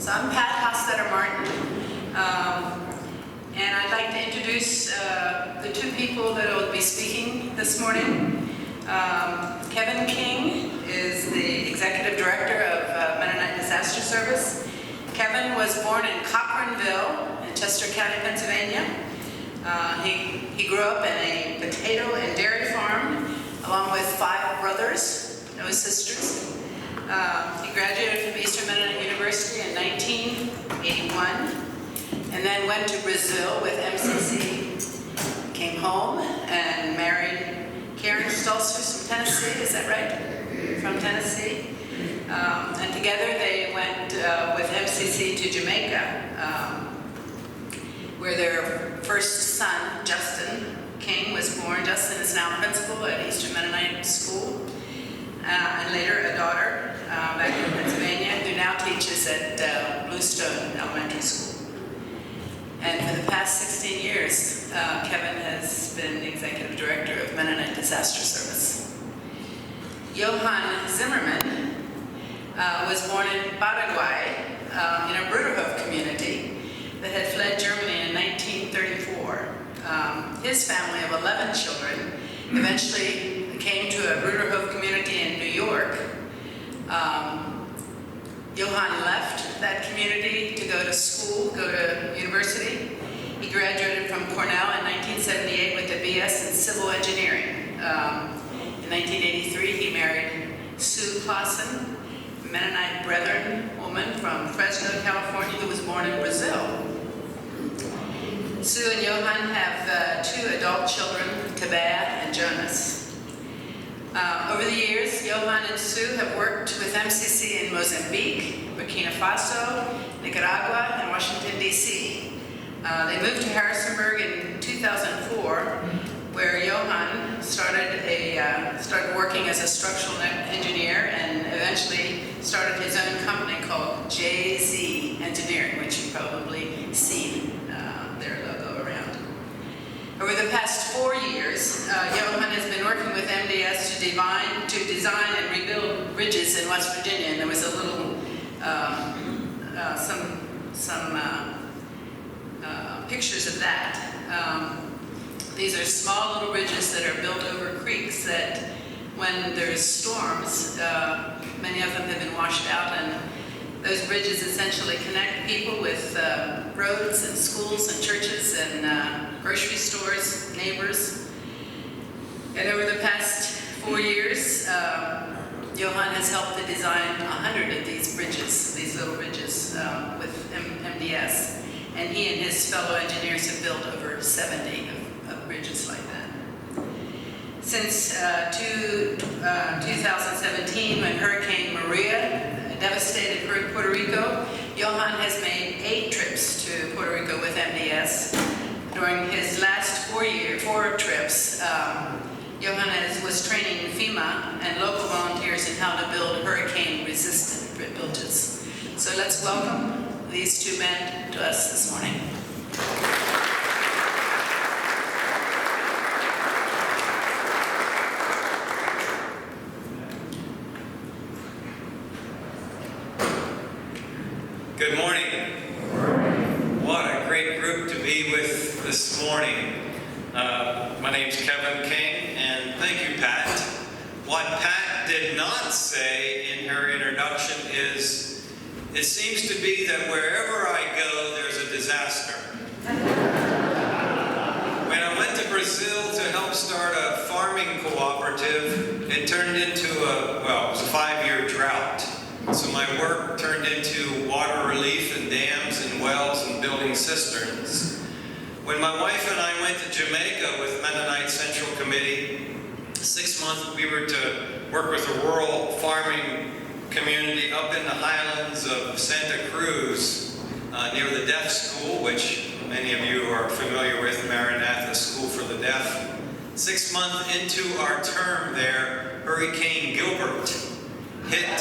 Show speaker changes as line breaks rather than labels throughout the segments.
So I'm Pat Hosstetter-Martin, and I'd like to introduce the two people that will be speaking this morning. KevinK is the Executive Director of Mennonite Disaster Service. Kevin was born in Cochranville in Chester County, Pennsylvania. He grew up in a potato and dairy farm along with 5 brothers, no sisters. He graduated from Eastern Mennonite University in 1981 and then went to Brazil with MCC, came home and married Karen Stolzfus from Tennessee, is that right? From Tennessee. And together they went with MCC to Jamaica, where their first son, Justin King, was born. Justin is now principal at Eastern Mennonite School, and later a daughter back in Pennsylvania, who now teaches at Bluestone Elementary School. And for the past 16 years, Kevin has been Executive Director of Mennonite Disaster Service. JohannZ was born in Paraguay in a Bruderhof community that had fled Germany in 1934. His family of 11 children eventually came to a Bruderhof community in New York. Johann left that community to go to school, go to university. He graduated from Cornell in 1978 with a BS in civil engineering. In 1983, he married Sue Clausen, a Mennonite Brethren woman from Fresno, California, who was born in Brazil. Sue and Johann have 2 adult children, Tabea and Jonas. Over the years, Johann and Sue have worked with MCC in Mozambique, Burkina Faso, Nicaragua, and Washington, D.C. They moved to Harrisonburg in 2004, where Johann started working as a structural engineer and eventually started his own company called JackieZ Engineering, which you've probably seen their logo around. Over the past 4 years, Johann has been working with MDS to design and rebuild bridges in West Virginia, and there was a little, some pictures of that. These are small little bridges that are built over creeks that, when there's storms, many of them have been washed out, and those bridges essentially connect people with roads and schools and churches and grocery stores, neighbors. And over the past 4 years, Johann has helped to design 100 of these bridges, these little bridges with MDS. And he and his fellow engineers have built over 70 of bridges like that. Since 2017, when Hurricane Maria devastated Puerto Rico, Johann has made 8 trips to Puerto Rico with MDS. During his last 4 trips, Johann was training FEMA and local volunteers in how to build hurricane-resistant bridges. So let's welcome these 2 men to us this morning.
Good morning. What a great group to be with this morning. My name's KevinK, and thank you, Pat. What Pat did not say in her introduction is, it seems to be that wherever I go, there's a disaster. When I went to Brazil to help start a farming cooperative, it turned into it was a 5-year drought. So my work turned into water relief and dams and wells and building cisterns. When my wife and I went to Jamaica with Mennonite Central Committee, 6 months we were to work with a rural farming community up in the highlands of Santa Cruz, near the deaf school, which many of you are familiar with, Maranatha School for the Deaf. 6 months into our term there, Hurricane Gilbert hit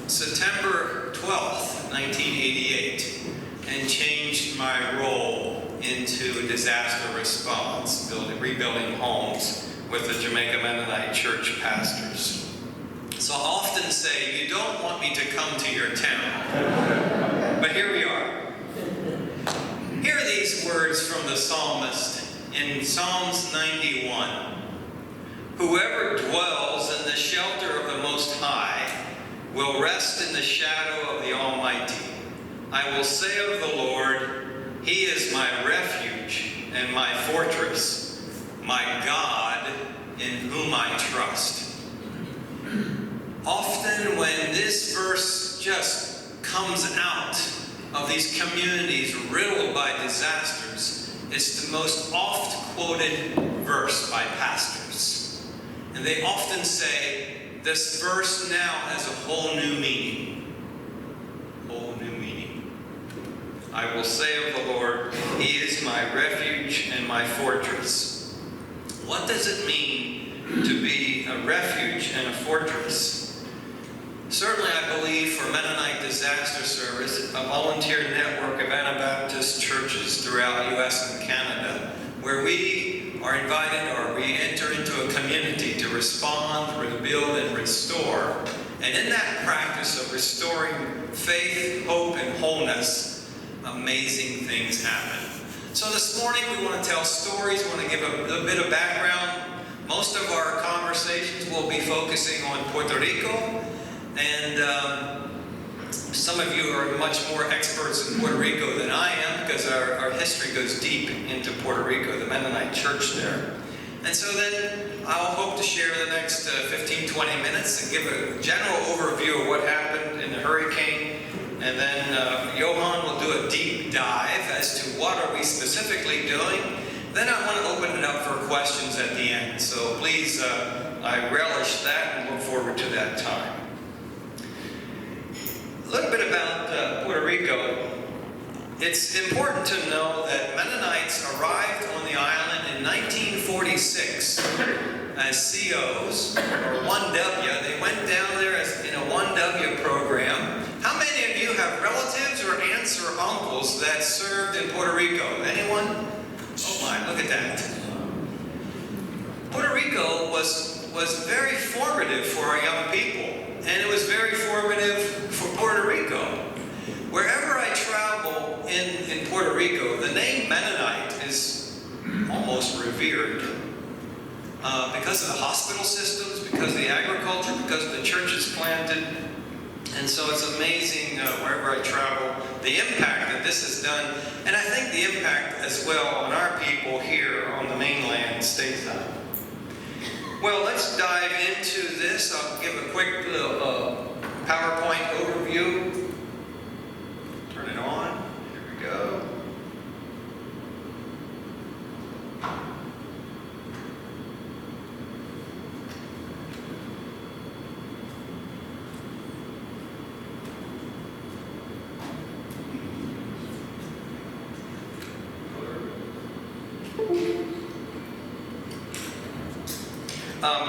September 12th, 1988, and changed my role into disaster response, rebuilding homes with the Jamaica Mennonite church pastors. So I often say, you don't want me to come to your town. But here we are. Hear these words from the psalmist in Psalms 91. Whoever dwells in the shelter of the Most High will rest in the shadow of the Almighty. I will say of the Lord, He is my refuge and my fortress, my God in whom I trust. Often when this verse just comes out of these communities riddled by disasters, it's the most oft quoted verse by pastors. And they often say, this verse now has a whole new meaning. Whole new meaning. I will say of the Lord, He is my refuge and my fortress. What does it mean to be a refuge and a fortress? Certainly, I believe for Mennonite Disaster Service, a volunteer network of Anabaptist churches throughout U.S. and Canada, where we are invited or we enter into a community to respond, rebuild, and restore. And in that practice of restoring faith, hope, and wholeness, amazing things happen. So this morning we want to tell stories, we want to give a little bit of background. Most of our conversations will be focusing on Puerto Rico. And some of you are much more experts in Puerto Rico than I am, because our history goes deep into Puerto Rico, the Mennonite church there. And so then I'll hope to share the next 15, 20 minutes and give a general overview of what happened in the hurricane. And then Johann will do a deep dive as to what are we specifically doing. Then I want to open it up for questions at the end. So please, I relish that and look forward to that time. A little bit about Puerto Rico. It's important to know that Mennonites arrived on the island in 1946 as COs, or 1W. They went down there in a 1W program. How many of you have relatives or aunts or uncles that served in Puerto Rico? Anyone? Oh my, look at that. Puerto Rico was very formative for our young people. And it was very formative for Puerto Rico. Wherever I travel in Puerto Rico, the name Mennonite is almost revered. Because of the hospital systems, because of the agriculture, because of the churches planted. And so it's amazing wherever I travel, the impact that this has done. And I think the impact as well on our people here on the mainland stateside. Well, let's dive into this. I'll give a quick little PowerPoint overview. Turn it on. Here we go.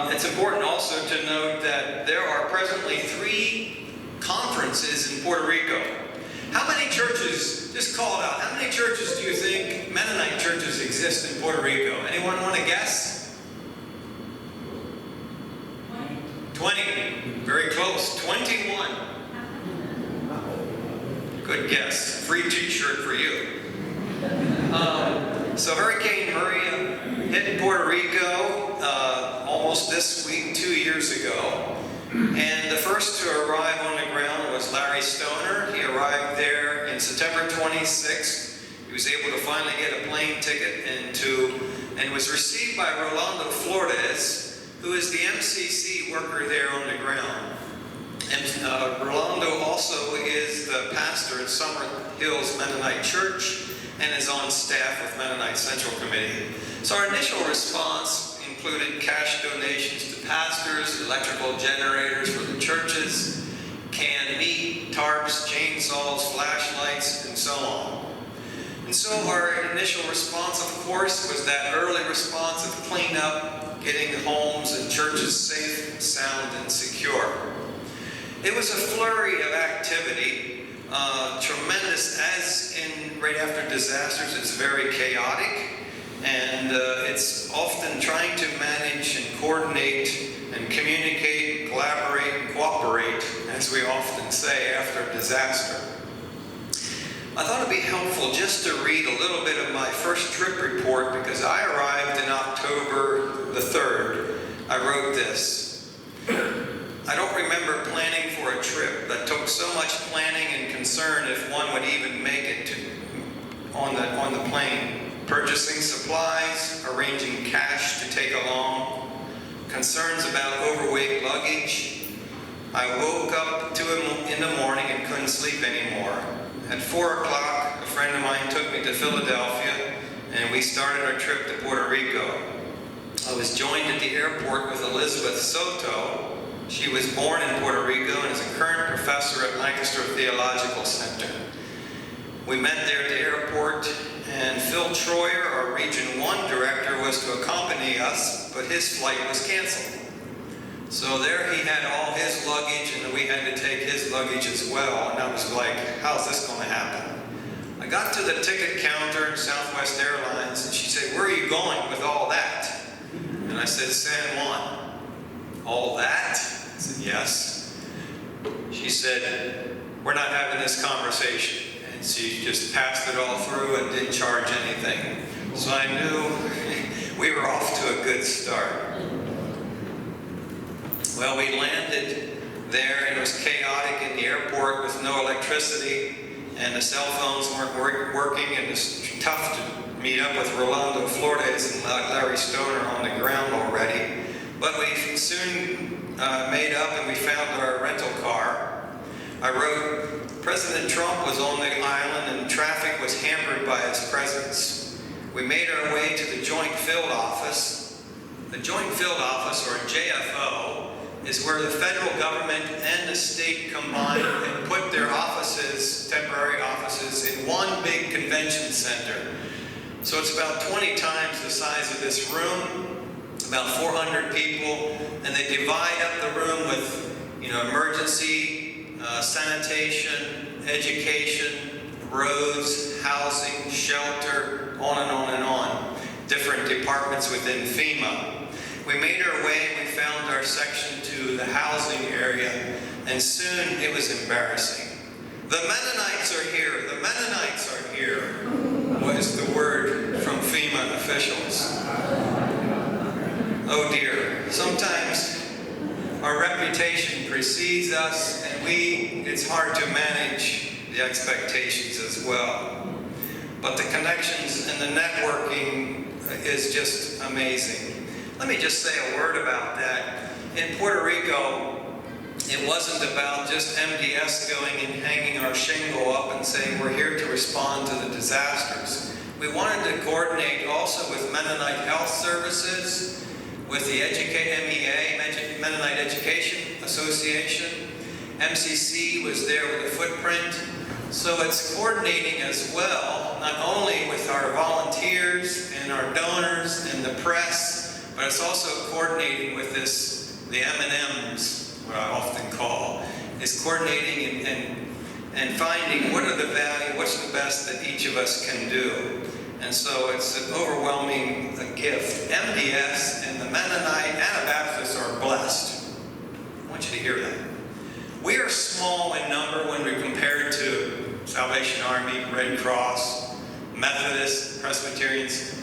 It's important also to note that there are presently 3 conferences in Puerto Rico. How many churches, just call it out, how many churches do you think, Mennonite churches, exist in Puerto Rico? Anyone want to guess? 20. Very close. 21. Good guess. Free t-shirt for you. So Hurricane Maria hit Puerto Rico almost this week, 2 years ago. And the first to arrive on the ground was Larry Stoner. He arrived there in September 26th. He was able to finally get a plane ticket and was received by Rolando Flores, who is the MCC worker there on the ground. And Rolando also is the pastor at Summer Hills Mennonite Church and is on staff with Mennonite Central Committee. So our initial response included cash donations to pastors, electrical generators for the churches, canned meat, tarps, chainsaws, flashlights, and so on. And so our initial response, of course, was that early response of cleanup, getting homes and churches safe, sound, and secure. It was a flurry of activity, tremendous, as in right after disasters, it's very chaotic. And it's often trying to manage and coordinate and communicate, collaborate, and cooperate, as we often say after a disaster. I thought it'd be helpful just to read a little bit of my first trip report because I arrived in October the 3rd. I wrote this. I don't remember planning for a trip that took so much planning and concern if one would even make it on the plane. Purchasing supplies, arranging cash to take along, concerns about overweight luggage. I woke up in the morning and couldn't sleep anymore. At 4 o'clock, a friend of mine took me to Philadelphia, and we started our trip to Puerto Rico. I was joined at the airport with Elizabeth Soto. She was born in Puerto Rico and is a current professor at Lancaster Theological Center. We met there at the airport, and Phil Troyer, our Region 1 director, was to accompany us, but his flight was canceled. So there he had all his luggage, and we had to take his luggage as well. And I was like, how's this going to happen? I got to the ticket counter in Southwest Airlines, and she said, where are you going with all that? And I said, San Juan. All that? I said, yes. She said, we're not having this conversation. And she just passed it all through and didn't charge anything. So I knew we were off to a good start. Well, we landed there, and it was chaotic in the airport with no electricity, and the cell phones weren't working, and it was tough to meet up with Rolando Flores and Larry Stoner on the ground already. But we soon made up, and we found our rental car. I wrote, President Trump was on the island, and traffic was hampered by his presence. We made our way to the Joint Field Office. The Joint Field Office, or JFO, is where the federal government and the state combine and put their offices, temporary offices, in one big convention center. So it's about 20 times the size of this room, about 400 people, and they divide up the room with, emergency, sanitation, education, roads, housing, shelter, on and on and on. Different departments within FEMA. We made our way and we found our section to the housing area, and soon it was embarrassing. The Mennonites are here, the Mennonites are here, was the word from FEMA officials. Oh dear, sometimes our reputation precedes us, and it's hard to manage the expectations as well. But the connections and the networking is just amazing. Let me just say a word about that. In Puerto Rico, it wasn't about just MDS going and hanging our shingle up and saying we're here to respond to the disasters. We wanted to coordinate also with Mennonite Health Services, with the MEA, Mennonite Education Association. MCC was there with a footprint. So it's coordinating as well, not only with our volunteers and our donors and the press, but it's also coordinating with the M&Ms, what I often call, is coordinating and finding what are the value, what's the best that each of us can do. And so it's an overwhelming gift. MDS and the Mennonite Anabaptists are blessed. I want you to hear that. We are small in number when we're compared to Salvation Army, Red Cross, Methodists, Presbyterians.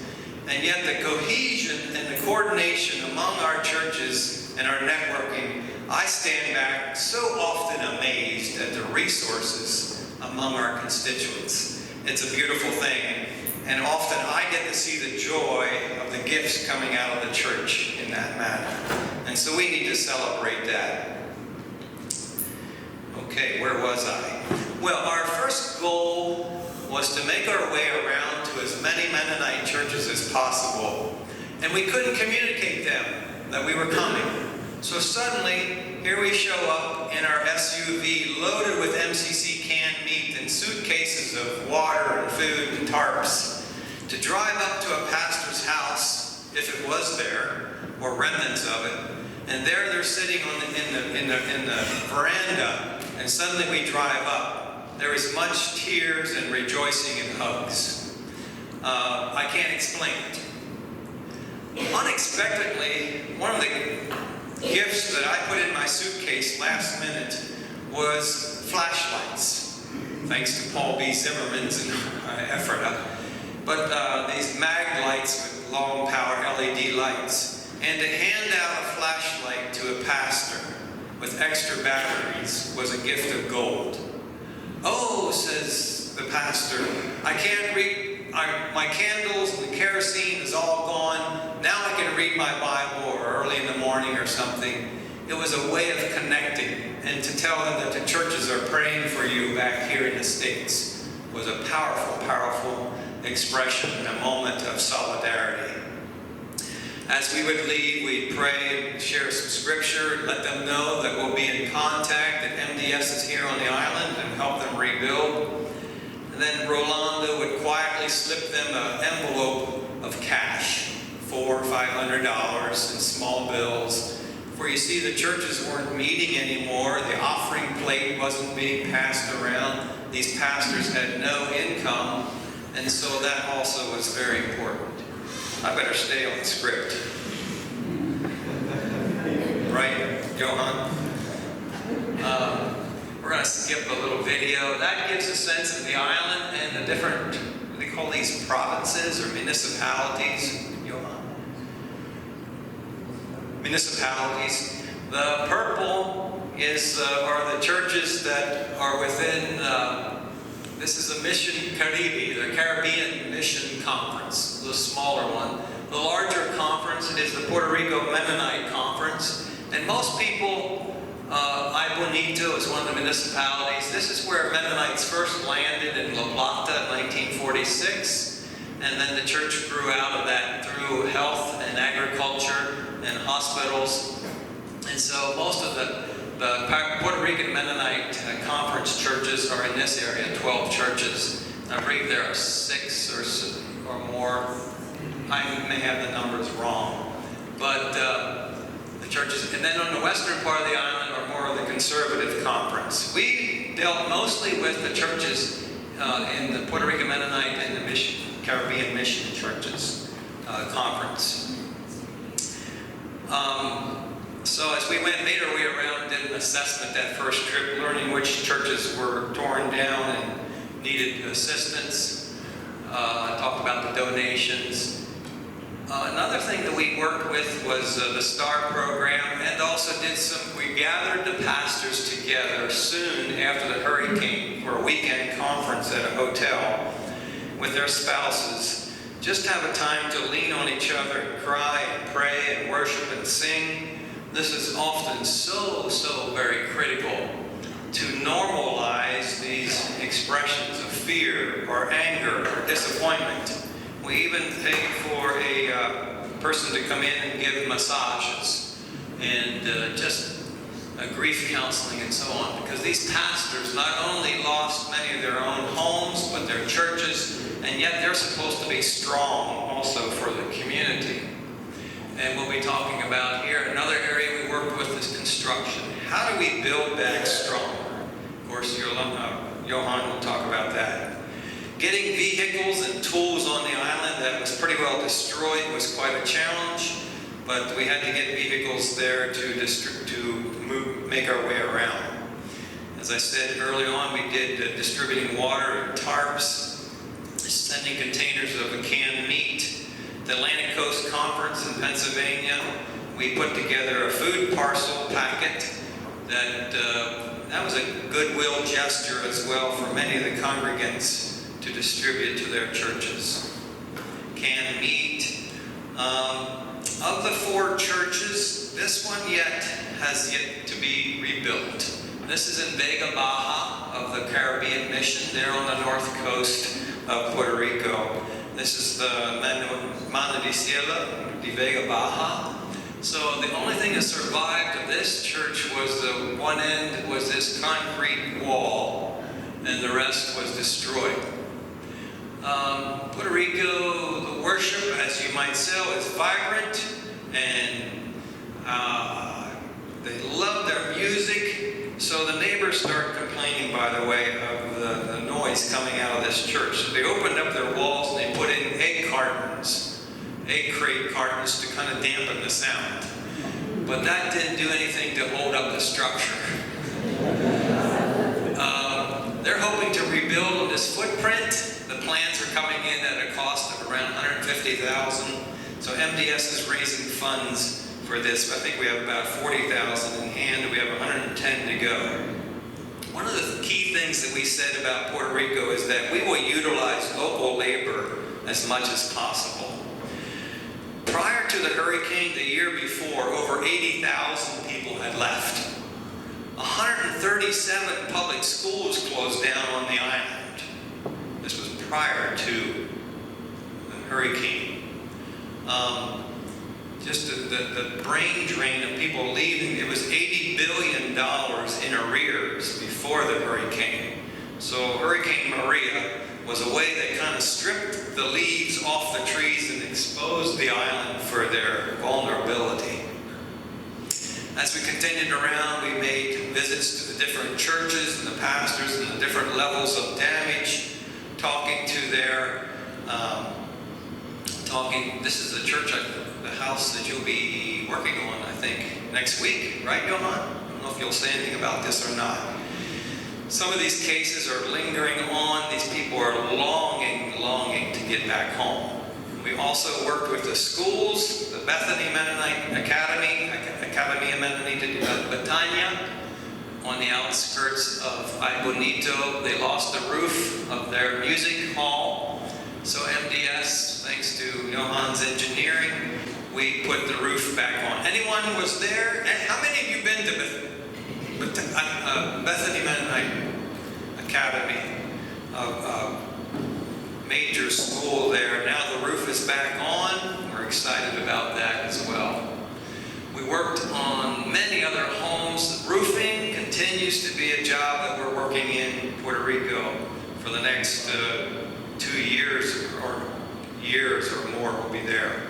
And yet the cohesion and the coordination among our churches and our networking, I stand back so often amazed at the resources among our constituents. It's a beautiful thing. And often I get to see the joy of the gifts coming out of the church in that manner. And so we need to celebrate that. Okay, where was I? Well, our first goal was to make our way around to as many Mennonite churches as possible. And we couldn't communicate them that we were coming. So suddenly, here we show up in our SUV loaded with MCC canned meat and suitcases of water and food and tarps to drive up to a pastor's house, if it was there, or remnants of it. And there they're sitting in the veranda, and suddenly we drive up. There is much tears and rejoicing and hugs. I can't explain it. Unexpectedly, one of the gifts that I put in my suitcase last minute was flashlights. thanks to Paul B. Zimmerman's effort. But these mag lights with long power LED lights, and to hand out a flashlight to a pastor with extra batteries was a gift of gold. "Oh," says the pastor, "I can't read, my candles and the kerosene is all gone. Now I can read my Bible," or early in the morning or something. It was a way of connecting, and to tell them that the churches are praying for you back here in the States was a powerful, powerful expression, a moment of solidarity. As we would leave, we'd pray and share some scripture, let them know that we'll be in contact, that MDS is here on the island, and help them rebuild. And then Rolanda would quietly slip them an envelope of cash, $400 or $500 in small bills. For you see, the churches weren't meeting anymore. The offering plate wasn't being passed around. These pastors had no income, and so that also was very important. I better stay on script. Right, Johan? We're going to skip a little video. That gives a sense of the island and the different, they call these provinces or municipalities. Johan? Municipalities. The purple are the churches that are within, this is the Mission Caribe, the Caribbean Mission Conference, the smaller one. The larger conference is the Puerto Rico Mennonite Conference. And most people, Ay Bonito is one of the municipalities. This is where Mennonites first landed in La Plata in 1946. And then the church grew out of that through health and agriculture and hospitals. And so most of the Puerto Rican Mennonite conference churches are in this area, 12 churches. I believe there are 6 or more. I may have the numbers wrong. But the churches, and then on the western part of the island are more of the conservative conference. We dealt mostly with the churches in the Puerto Rican Mennonite and the Caribbean Mission Churches conference. So as we made our way around, did an assessment that first trip, learning which churches were torn down and needed assistance. I talked about the donations. Another thing that we worked with was the STAR program, and also we gathered the pastors together soon after the hurricane for a weekend conference at a hotel with their spouses. Just have a time to lean on each other and cry and pray and worship and sing. This is often so very critical to normalize these expressions of fear or anger or disappointment. We even paid for a person to come in and give massages and just grief counseling and so on, because these pastors not only lost many of their own homes but their churches, and yet they're supposed to be strong also for the community. And we'll be talking about here, another area we worked with is construction. How do we build back stronger? Of course, Johan will talk about that. Getting vehicles and tools on the island that was pretty well destroyed was quite a challenge, but we had to get vehicles there to make our way around. As I said early on, we did distributing water and tarps, sending containers of canned meat. The Atlantic Coast Conference in Pennsylvania, we put together a food parcel packet that was a goodwill gesture as well for many of the congregants to distribute to their churches. Canned meat. Of the 4 churches, this one has yet to be rebuilt. This is in Vega Baja of the Caribbean Mission, there on the north coast of Puerto Rico. This is the Mano de Cielo de Vega Baja. So the only thing that survived of this church was the one end was this concrete wall, and the rest was destroyed. Puerto Rico, the worship, as you might say, is vibrant, and they love their music. So the neighbors start complaining, by the way, of the noise coming out of this church. So they opened up their walls and they put in egg crate cartons to kind of dampen the sound. But that didn't do anything to hold up the structure. They're hoping to 40,000. So MDS is raising funds for this. I think we have about 40,000 in hand, and we have 110 to go. One of the key things that we said about Puerto Rico is that we will utilize local labor as much as possible. Prior to the hurricane, the year before, over 80,000 people had left. 137 public schools closed down on the island. This was prior to the hurricane. Just the brain drain of people leaving. It was $80 billion in arrears before the hurricane. So Hurricane Maria was a way that kind of stripped the leaves off the trees and exposed the island for their vulnerability. As we continued around, we made visits to the different churches and the pastors and the different levels of damage, talking to their, this is the church, the house that you'll be working on, I think, next week, right, Johann? I don't know if you'll say anything about this or not. Some of these cases are lingering on. These people are longing to get back home. We also worked with the schools, the Bethany Mennonite Academy, Academia Mennonita de Betania, on the outskirts of Ay Bonito. They lost the roof of their music hall. So MDS, thanks to JohannZ engineering, we put the roof back on. Anyone who was there? And how many of you been to Bethany Mennonite Academy? Major school there. Now the roof is back on. We're excited about that as well. We worked on many other homes. Roofing continues to be a job that we're working in Puerto Rico for the next 2 years or more. We'll be there.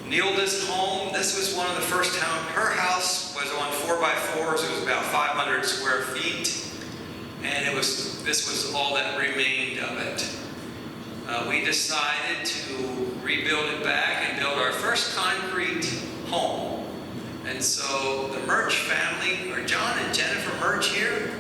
Nilda's home, this was one of the first towns. Her house was on 4x4s. It was about 500 square feet. And this was all that remained of it. We decided to rebuild it back and build our first concrete home. And so the Murch family, are John and Jennifer Murch here?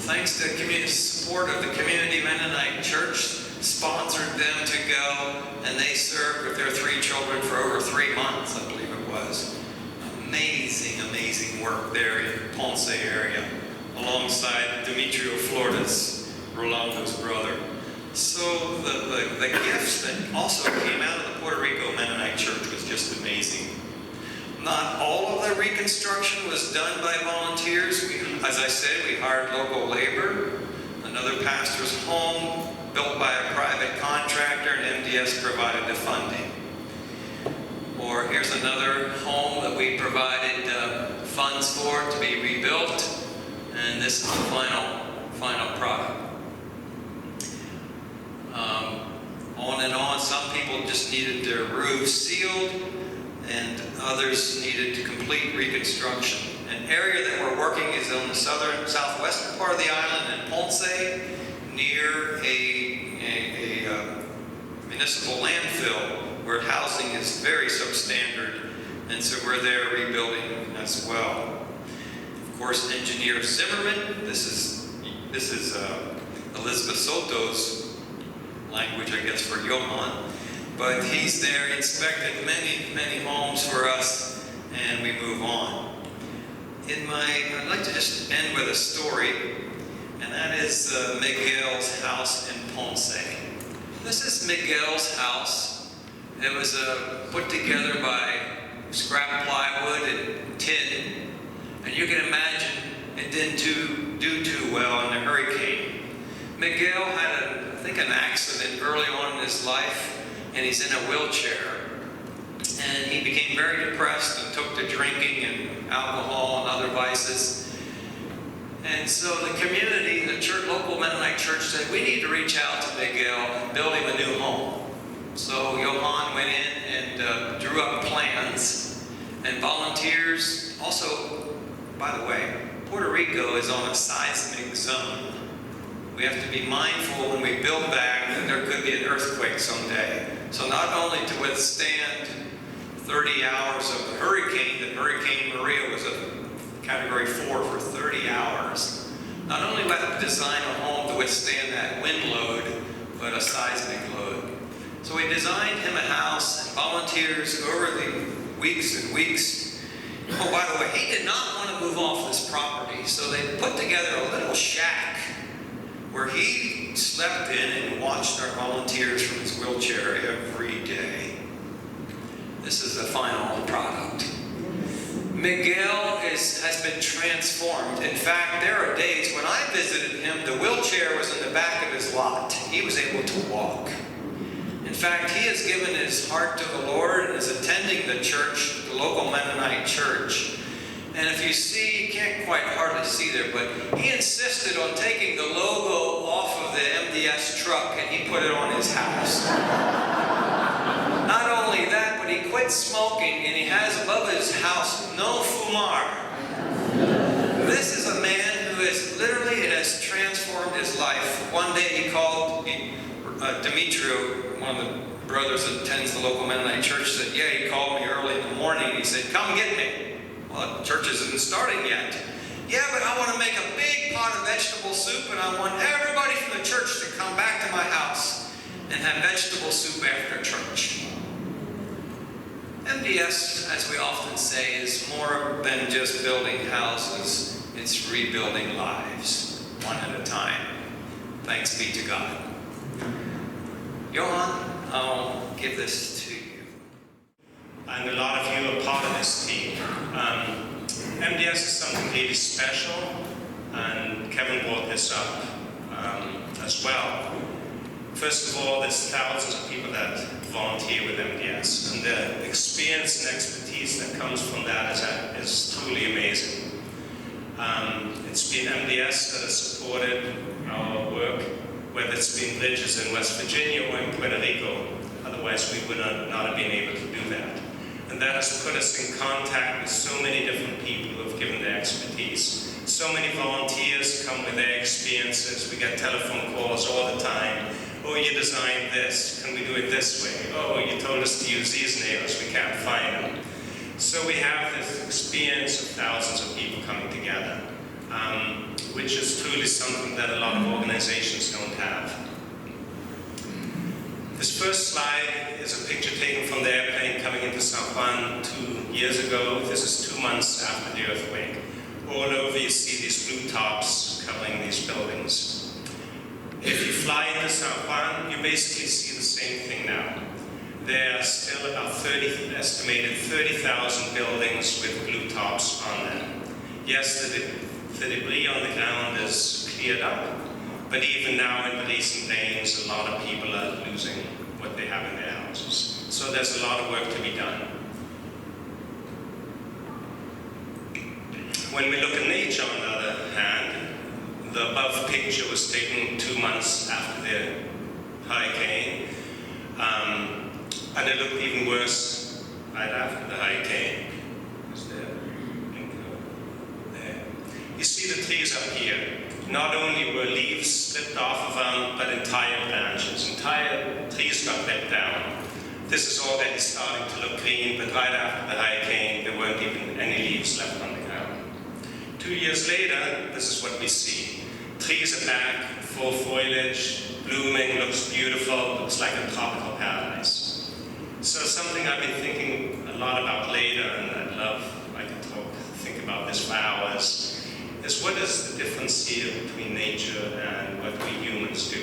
Thanks to community support of the Community Mennonite Church, sponsored them to go, and they served with their 3 children for over 3 months, I believe it was. Amazing work there in Ponce area, alongside Demetrio Flores, Rolando's brother. So the gifts that also came out of the Puerto Rico Mennonite Church was just amazing. Not all of the reconstruction was done by volunteers. As I said, we hired local labor. Another pastor's home built by a private contractor, and MDS provided the funding. Or here's another home that we provided funds for to be rebuilt, and this is the final product. On and on, some people just needed their roofs sealed, and others needed complete reconstruction. An area that we're working is on the southwestern part of the island in Ponce, near a municipal landfill where housing is very substandard, and so we're there rebuilding as well. Of course, Engineer Zimmerman, this is Elizabeth Soto's language, I guess, for Johann, but he's there, inspected many homes for us, and we move on. I'd like to just end with a story, and that is Miguel's house in Ponce. This is Miguel's house. It was put together by scrap plywood and tin, and you can imagine it didn't do too well in the hurricane. Miguel had I think an accident early on in his life, and he's in a wheelchair. And he became very depressed and took to drinking and alcohol and other vices. And so the community, the church, local Mennonite church, said, we need to reach out to Miguel and build him a new home. So Johann went in and drew up plans, and volunteers. Also, by the way, Puerto Rico is on a seismic zone. We have to be mindful when we build back that there could be an earthquake someday. So not only to withstand 30 hours of the Hurricane Maria was a Category 4 for 30 hours. Not only do we have to design a home to withstand that wind load, but a seismic load. So we designed him a house and volunteers over the weeks and weeks. Oh, by the way, he did not want to move off this property, so they put together a little shack where he slept in and watched our volunteers from his wheelchair every day. This is the final product. Miguel has been transformed. In fact, there are days when I visited him, the wheelchair was in the back of his lot. He was able to walk. In fact, he has given his heart to the Lord and is attending the church, the local Mennonite church. And if you see, you can't quite hardly see there, but he insisted on taking the logo off of the MDS truck and he put it on his house. Not only that, but he quit smoking and he has above his house, no fumar. This is a man who it has transformed his life. One day he called Demetrio, one of the brothers that attends the local Mennonite church, said, yeah, he called me early in the morning. He said, come get me. Well, the church isn't starting yet. Yeah, but I want to make a big pot of vegetable soup and I want everybody from the church to come back to my house and have vegetable soup after church. MDS, as we often say, is more than just building houses. It's rebuilding lives, one at a time. Thanks be to God. Johann, I'll give this to you.
And a lot of you are part of this team. MDS is something really special, and Kevin brought this up as well. First of all, there's thousands of people that volunteer with MDS, and the experience and expertise that comes from that is truly amazing. It's been MDS that has supported our work, whether it's been bridges in West Virginia or in Puerto Rico. Otherwise, we would not have been able to do that. And that has put us in contact with so many different people who have given their expertise. So many volunteers come with their experiences. We get telephone calls all the time. Oh, you designed this. Can we do it this way? Oh, you told us to use these nails. We can't find them. So we have this experience of thousands of people coming together, which is truly something that a lot of organizations don't have. This first slide is a picture taken from the airplane coming into San Juan 2 years ago. This is 2 months after the earthquake. All over you see these blue tops covering these buildings. If you fly into San Juan, you basically see the same thing now. There are still about estimated 30,000 buildings with blue tops on them. Yes, the debris on the ground is cleared up, but even now in the recent rains, a lot of people are losing what they have in their houses. So there's a lot of work to be done. When we look at nature, on the other hand, the above picture was taken 2 months after the hurricane, and it looked even worse right after the hurricane. There. You see the trees up here. Not only were leaves slipped off of them, but entire branches. Entire trees got ripped down. This is already starting to look green, but right after the hurricane, there weren't even any leaves left on the ground. 2 years later, this is what we see. Trees are back, full foliage, blooming, looks beautiful, looks like a tropical paradise. So something I've been thinking a lot about later, and I can think about this for hours, is what is the difference here between nature and what we humans do?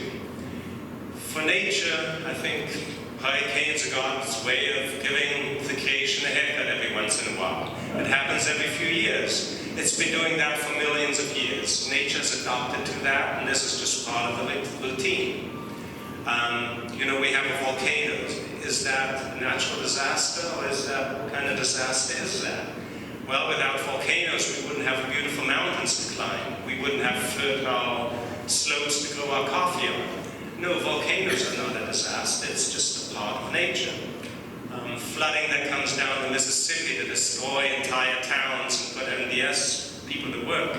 For nature, I think hurricanes are God's way of giving the creation a haircut every once in a while. It happens every few years. It's been doing that for millions of years. Nature's adopted to that, and this is just part of the routine. We have a volcano. Is that a natural disaster, or what kind of disaster is that? Well, without volcanoes, we wouldn't have beautiful mountains to climb. We wouldn't have fertile slopes to grow our coffee on. No, volcanoes are not a disaster. It's just a part of nature. Flooding that comes down the Mississippi to destroy entire towns and put MDS people to work.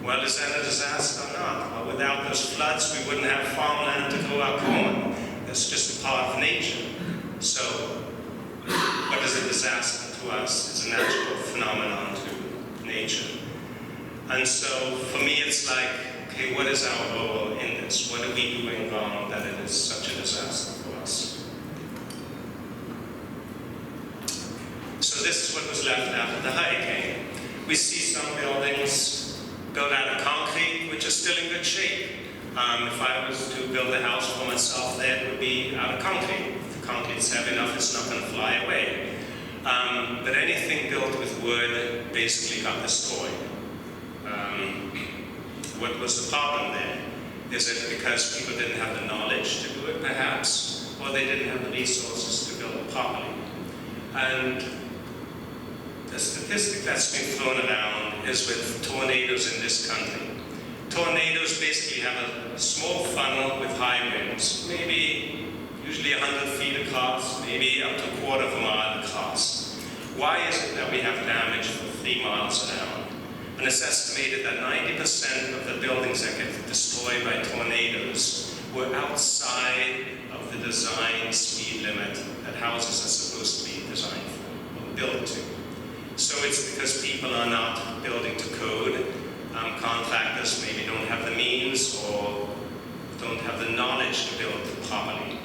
Well, is that a disaster or not? Well, without those floods, we wouldn't have farmland to grow our corn. That's just a part of nature. So, what is a disaster to us? It's a natural phenomenon to nature. And so, for me, it's like, okay, what is our role in this? What are we doing wrong that it is such a disaster for us? So this is what was left after the hurricane. We see some buildings built out of concrete, which are still in good shape. If I was to build a house for myself there, it would be out of concrete. If the concrete's heavy enough, it's not going to fly away. But anything built with wood basically got destroyed. What was the problem there? Is it because people didn't have the knowledge to do it, perhaps? Or they didn't have the resources to build it properly? And the statistic that's been thrown around is with tornadoes in this country. Tornadoes basically have a small funnel with high winds, maybe usually 100 feet across, maybe up to a quarter of a mile across. Why is it that we have damage for 3 miles around? And it's estimated that 90% of the buildings that get destroyed by tornadoes were outside of the design speed limit that houses are supposed to be designed for, or built to. So it's because people are not building to code. Contractors maybe don't have the means or don't have the knowledge to build properly.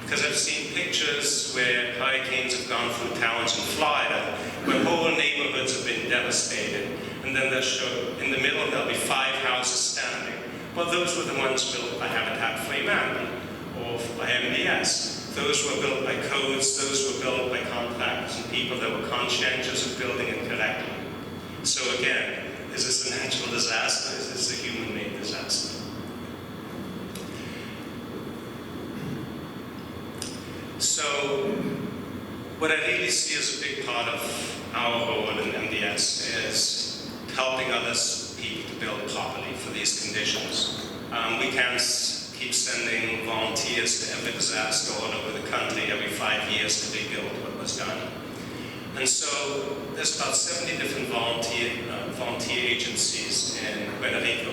Because I've seen pictures where hurricanes have gone through towns in Florida where whole neighborhoods have been devastated, and then they'll show, in the middle there'll be 5 houses standing. Well, those were the ones built by Habitat for Humanity or by MDS. Those were built by codes, those were built by contractors and people that were conscientious of building it correctly. So again, is this a natural disaster? Is this a human-made disaster? So, what I really see as a big part of our role in MDS is helping others people to build properly for these conditions. We can't keep sending volunteers to every disaster all over the country every 5 years to rebuild what was done. And so there's about 70 different volunteer agencies in Puerto Rico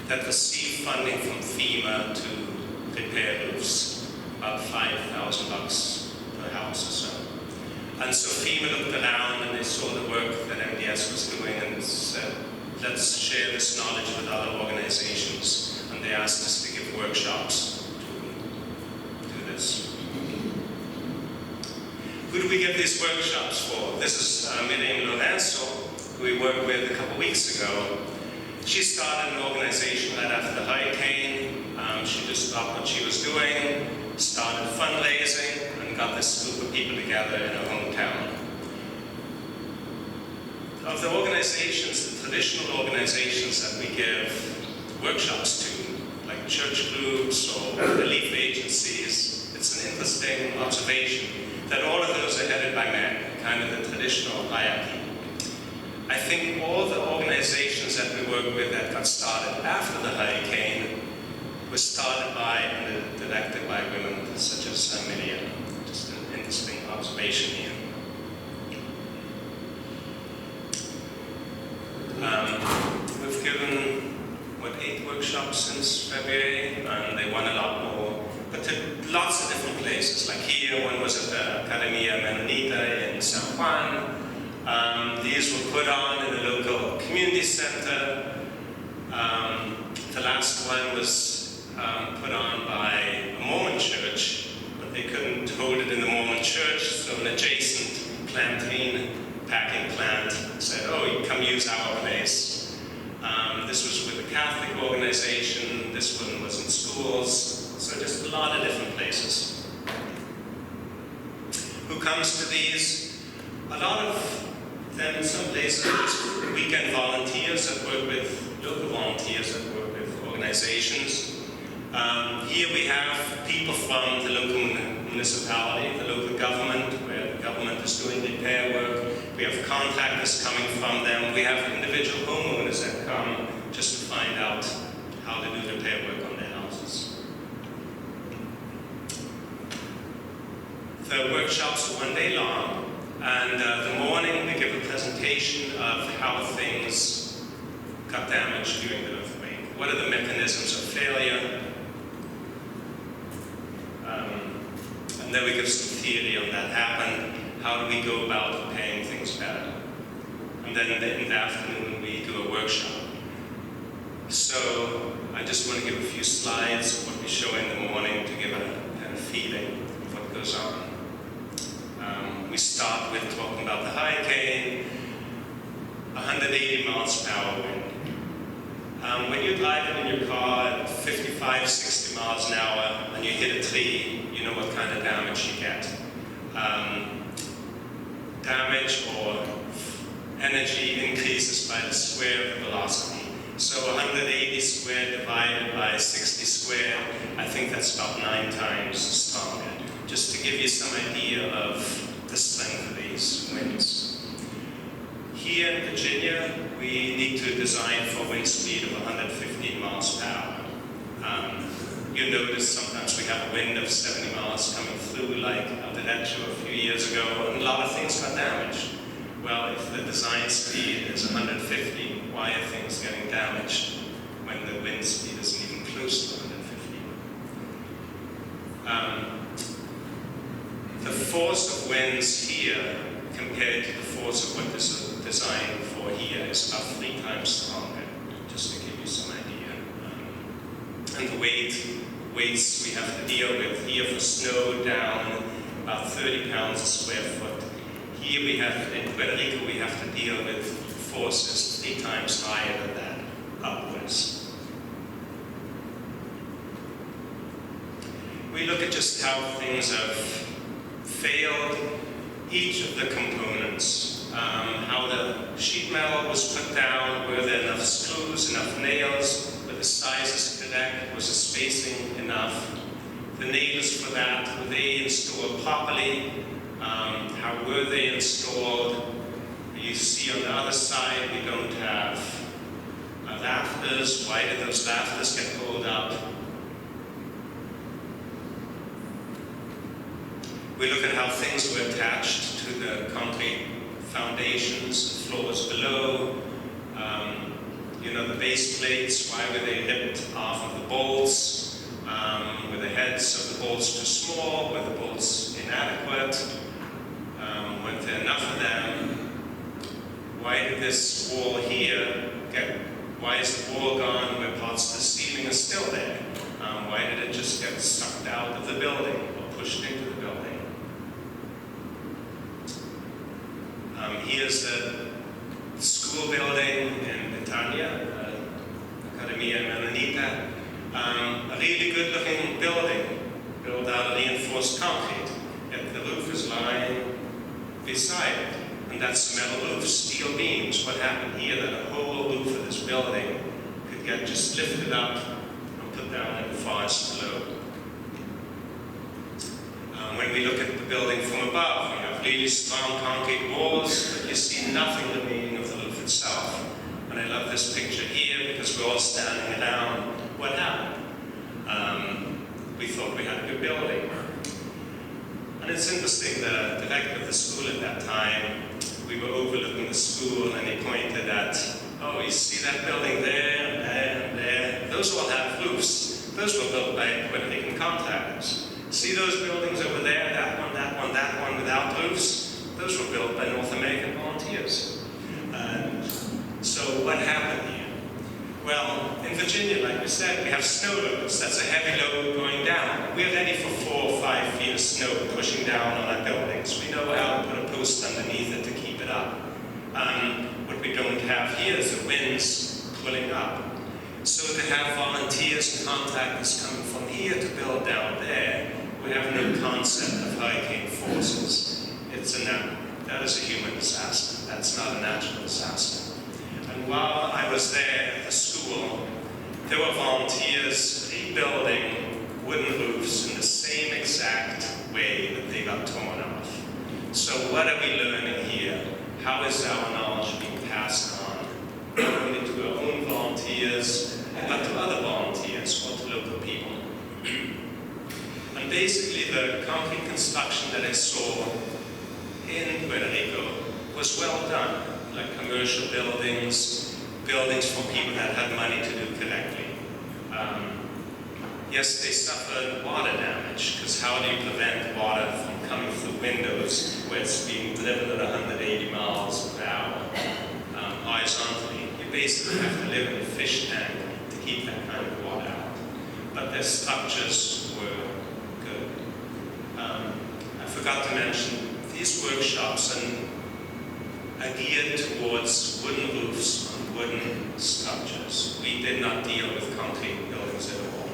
that receive funding from FEMA to repair roofs, about $5,000 per house or so. And so FEMA looked around and they saw the work that MDS was doing and said, let's share this knowledge with other organizations. And they asked us to give workshops to do this. Who do we give these workshops for? This is Miriam Lorenzo, who we worked with a couple weeks ago. She started an organization right after the hurricane. She just stopped what she was doing, started fundraising, and got this group of people together in her hometown. Of the organizations, the traditional organizations that we give workshops to, like church groups or relief agencies, it's an interesting observation that all of those are headed by men, kind of the traditional hierarchy. I think all the organizations that we work with that got started after the hurricane were started by and directed by women such as Miriam. Just an interesting observation here. We've given, 8 workshops since February, and they won a lot more. But to lots of different places, like here, one was at the Academia Menonita in San Juan. These were put on in the local community center. The last one was put on by a Mormon church, but they couldn't hold it in the Mormon church, so an adjacent plantain packing plant said, oh, you come use our place. This was with a Catholic organization, this one was in schools, so just a lot of different places. Who comes to these? A lot of them in some places are just weekend volunteers that work with, local volunteers that work with organizations. Here we have people from the local municipality, the local government, where the government is doing repair work. We have contractors coming from them. We have individual homeowners that come just to find out how to do repair work on their houses. The workshops are 1 day long, and the morning we give a presentation of how things got damaged during the earthquake. What are the mechanisms of failure? And then we give some theory on that happened. How do we go about repairing things better? And then in the afternoon we do a workshop. So I just want to give a few slides of what we show in the morning to give a kind of feeling of what goes on. We start with talking about the hurricane, 180 miles per hour wind. When you're driving in your car at 55, 60 miles an hour and you hit a tree, you know what kind of damage you get. Damage or energy increases by the square of the velocity. So 180 squared divided by 60 squared, I think that's about 9 times stronger. Just to give you some idea of the strength of these winds. Here in Virginia, we need to design for wind speed of 115 miles per hour. You notice sometimes we have a wind of 70 miles coming through, like out at Edgewood a few years ago, and a lot of things got damaged. Well, if the design speed is 150, why are things getting damaged when the wind speed isn't even close to 150? The force of winds here compared to the force of what this is designed for here is about 3 times stronger, just to give you some idea. And the weights we have to deal with here for snow down about 30 pounds a square foot. Here we have, in Puerto Rico, we have to deal with forces 3 times higher than that, upwards. We look at just how things have failed, each of the components, how the sheet metal was put down, were there enough screws, enough nails, were the sizes correct, was the spacing enough, the nails for that, were they installed properly, how were they installed. You see on the other side we don't have rafters. Why did those rafters get pulled up? We look at how things were attached to the concrete foundations, the floors below. You know, the base plates, why were they ripped off of the bolts? Were the heads of the bolts too small? Were the bolts inadequate? Weren't there enough of them? Why did this wall here why is the wall gone where parts of the ceiling are still there? Why did it just get sucked out of the building or pushed into the building? Here's the school building in Netanya, Academia Menonita. A really good looking building, built out of reinforced concrete. Yet the roof is lying beside it. And that's metal roof, steel beams. What happened here that a whole roof of this building could get just lifted up and put down in the forest below. When we look at the building from above, we have really strong concrete walls, but you see nothing remaining of the roof itself. And I love this picture here because we're all standing around. What happened? We thought we had a good building. And it's interesting, the director of the school at that time, we were overlooking the school and he pointed at, oh, you see that building there and there and there? Those all have roofs. Those were built by Puerto Rican contractors. See those buildings over there, that one, that one, that one without roofs? Those were built by North American volunteers. And so what happened here? Well, in Virginia, like we said, we have snow loads. That's a heavy load going down. We're ready for 4 or 5 feet of snow pushing down on our buildings. We know how to put a post underneath it to keep it up. What we don't have here is the winds pulling up. So to have volunteers and contractors coming from here to build down there, we have no concept of hurricane forces. That is a human disaster. That's not a natural disaster. And while I was there at the school, there were volunteers rebuilding wooden roofs in the same exact way that they got torn off. So what are we learning here? How is our knowledge being passed on? Not only to our own volunteers, but to other volunteers or to local people. And basically the concrete construction that I saw in Puerto Rico was well done, like commercial buildings, buildings for people that had money to do correctly. Yes, they suffered water damage, because how do you prevent water from coming through windows where it's being driven at 180 miles per hour horizontally? You basically have to live in a fish tank to keep that kind of water out. But their structures were good. I forgot to mention these workshops are geared towards wooden roofs on wooden structures. We did not deal with concrete buildings at all.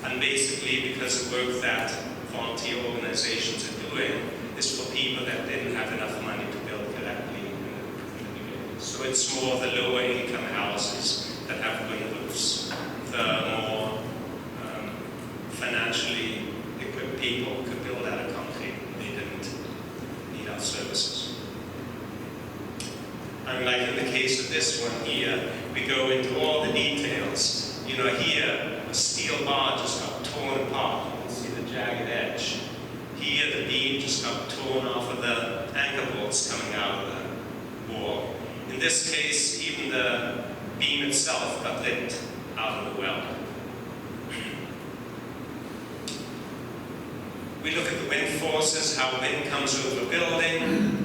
And basically, because the work that volunteer organizations are doing is for people that didn't have enough money to build correctly in the beginning. So it's more the lower income houses that have wooden roofs. The more financially equipped people could build out of concrete. They didn't need our services. And like in the case of this one here, we go into all the details. You know, here, a steel bar just got torn apart. You can see the jagged edge. Here, the beam just got torn off of the anchor bolts coming out of the wall. In this case, even the beam itself got licked out of the weld. We look at the wind forces, how wind comes over a building.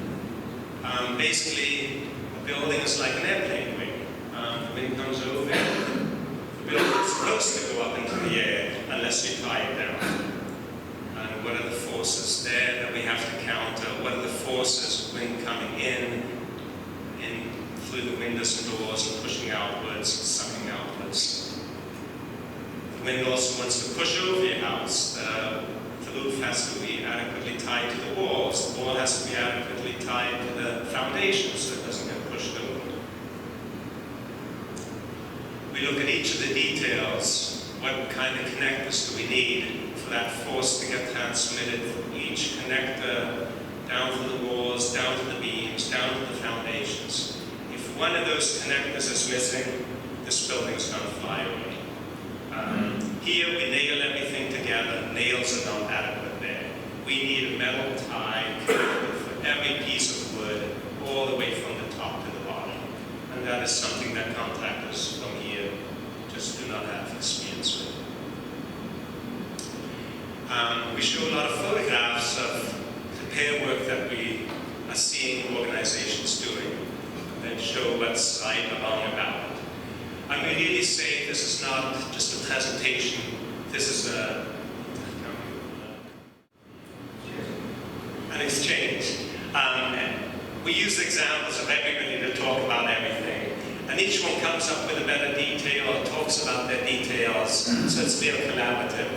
Basically, a building is like an airplane wing. The wind comes over it. The building is supposed to go up into the air unless you tie it down. And what are the forces there that we have to counter? What are the forces of wind coming in through the windows and doors and pushing outwards and sucking outwards? The wind also wants to push over your house. The roof has to be adequately tied to the walls. The wall has to be adequately tied to the foundation so it doesn't get pushed over. We look at each of the details. What kind of connectors do we need for that force to get transmitted from each connector down to the walls, down to the beams, down to the foundations? If one of those connectors is missing, this building is going to fly away. Here we nail everything together. Nails are not adequate there. We need a metal tie connected for every piece of wood, all the way from the top to the bottom. And that is something that contractors from here just do not have experience with. We show a lot of photographs of repair work that we are seeing organizations doing, and show what's right or wrong about it. And we really say this is not just a presentation, this is an exchange. We use examples of everybody to talk about everything, and each one comes up with a better detail or talks about their details, so it's a real collaborative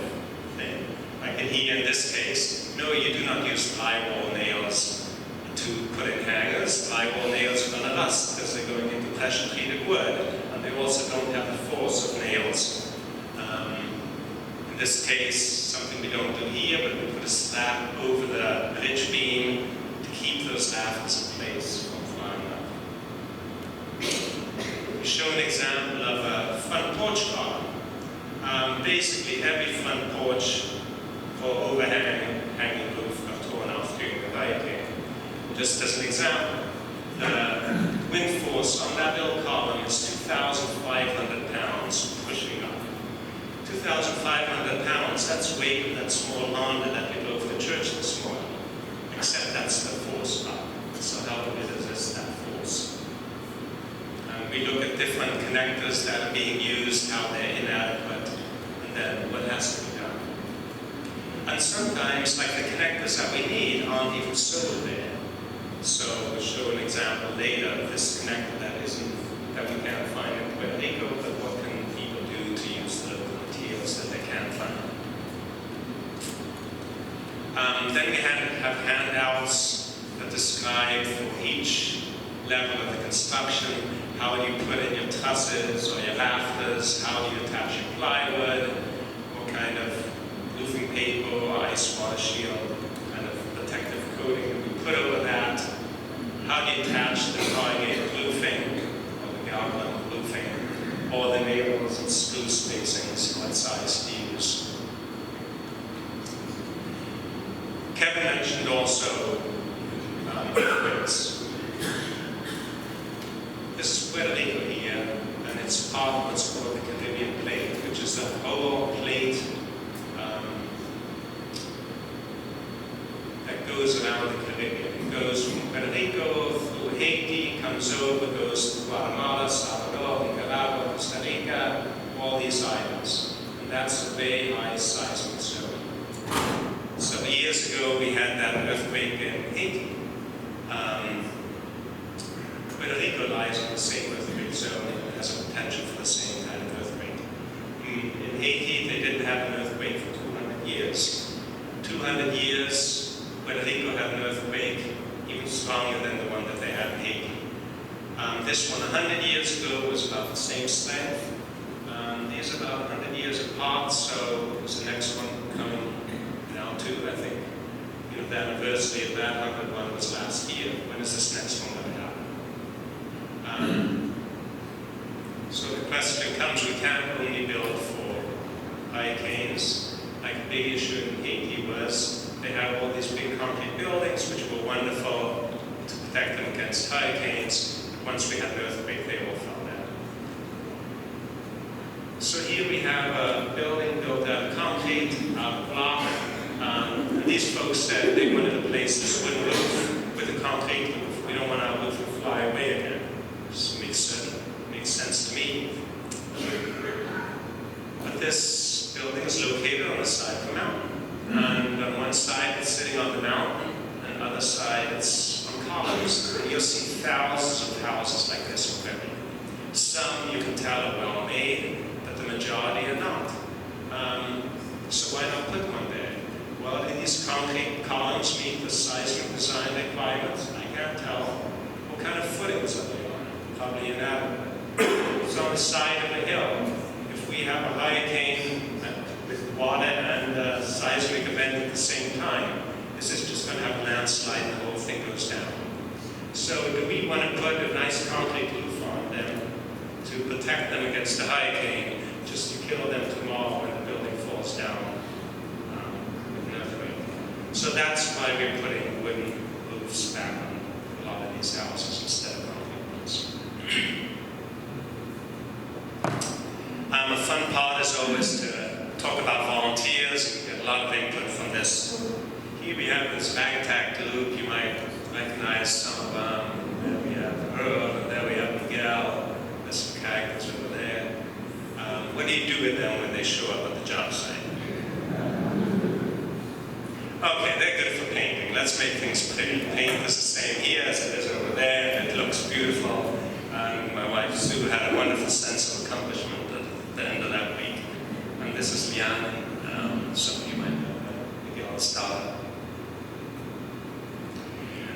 thing. Like in this case, no, you do not use drywall nails to put in hangers. Drywall nails are going to rust because they're going into pressure-treated wood. They also don't have the force of nails. In this case, something we don't do here, but we put a slab over the ridge beam to keep those rafters in place from flying up. We show an example of a front porch car. Basically, every front porch for hanging roof got torn off during the hurricane. Just as an example, the wind force on that little column is 2,500 pounds pushing up. 2,500 pounds, that's weight of that small Honda that we drove to church this morning. Except that's the force up. So how do we resist that force? And we look at different connectors that are being used, how they're inadequate, and then what has to be done. And sometimes, like the connectors that we need aren't even sold there. So we'll show an example later of this connector that we can't find in Puerto Rico, but what can people do to use the materials that they can find? Then we have handouts that describe for each level of the construction, how do you put in your trusses or your rafters, how do you attach your plywood, what kind of roofing paper or ice water shield kind of protective coating that we put over that. How do you attach the corrugated roofing or the galvan roofing, or the nails and screw spacings, what size to use. Kevin mentioned also earthquakes. This is Puerto Rico here, and it's part of what's called the Caribbean plate, which is the whole plate that goes around the Caribbean. It goes from Puerto Rico through Haiti, comes over, goes to Guatemala, Salvador, Nicaragua, Costa Rica, all these islands. And that's a very high seismic zone. So years ago, we had that earthquake in Haiti. Puerto Rico lies on the same earthquake zone and has a potential for the same kind of earthquake. In Haiti, they didn't have an earthquake for 200 years. 200 years, Puerto Rico had an earthquake even stronger than the one that they had in Haiti. This one 100 years ago was about the same strength. These are about 100 years apart, so is the next one coming now too, I think. You know, the anniversary of that 100 one was last year. When is this next one going to happen? So the question comes, we can't only build for hurricanes. Like a big issue in Haiti was they had all these big concrete buildings which were wonderful to protect them against hurricanes. Once we had an earthquake, they all fell down. So here we have a building built out of concrete, out of block. And these folks said they wanted to place this wooden roof with a concrete roof. We don't want our roof to fly away again. This makes sense to me. But this building is located on the side of a mountain. And on one side it's sitting on the mountain, and on the other side it's on columns. And you'll see thousands of houses like this in Puerto Rico. Some you can tell are well made, but the majority are not. So why not put one there? Well, do these concrete columns meet the seismic design requirements? I can't tell. What kind of footings are they on? Probably inadequate. It's on the side of a hill. If we have a hurricane with water and a seismic event at the same time, is this just going to have a landslide and the whole thing goes down? So do we want to put a nice concrete roof on them to protect them against a hurricane, just to kill them tomorrow when the building falls down with an earthquake? So that's why we're putting wooden roofs back on a lot of these houses instead of concrete ones. A fun part is always to talk about volunteers. We get a lot of input from this. Here we have this ragtag group. You might recognize some of them. There we have Earl, and there we have Miguel. There's some characters over there. What do you do with them when they show up at the job site? Okay, they're good for painting. Let's make things pretty. Paint is the same here as it is over there, and it looks beautiful. And my wife Sue had a wonderful sense of accomplishment at the end of that week. And this is Liane. Some of you might know her, Miguel Estrada.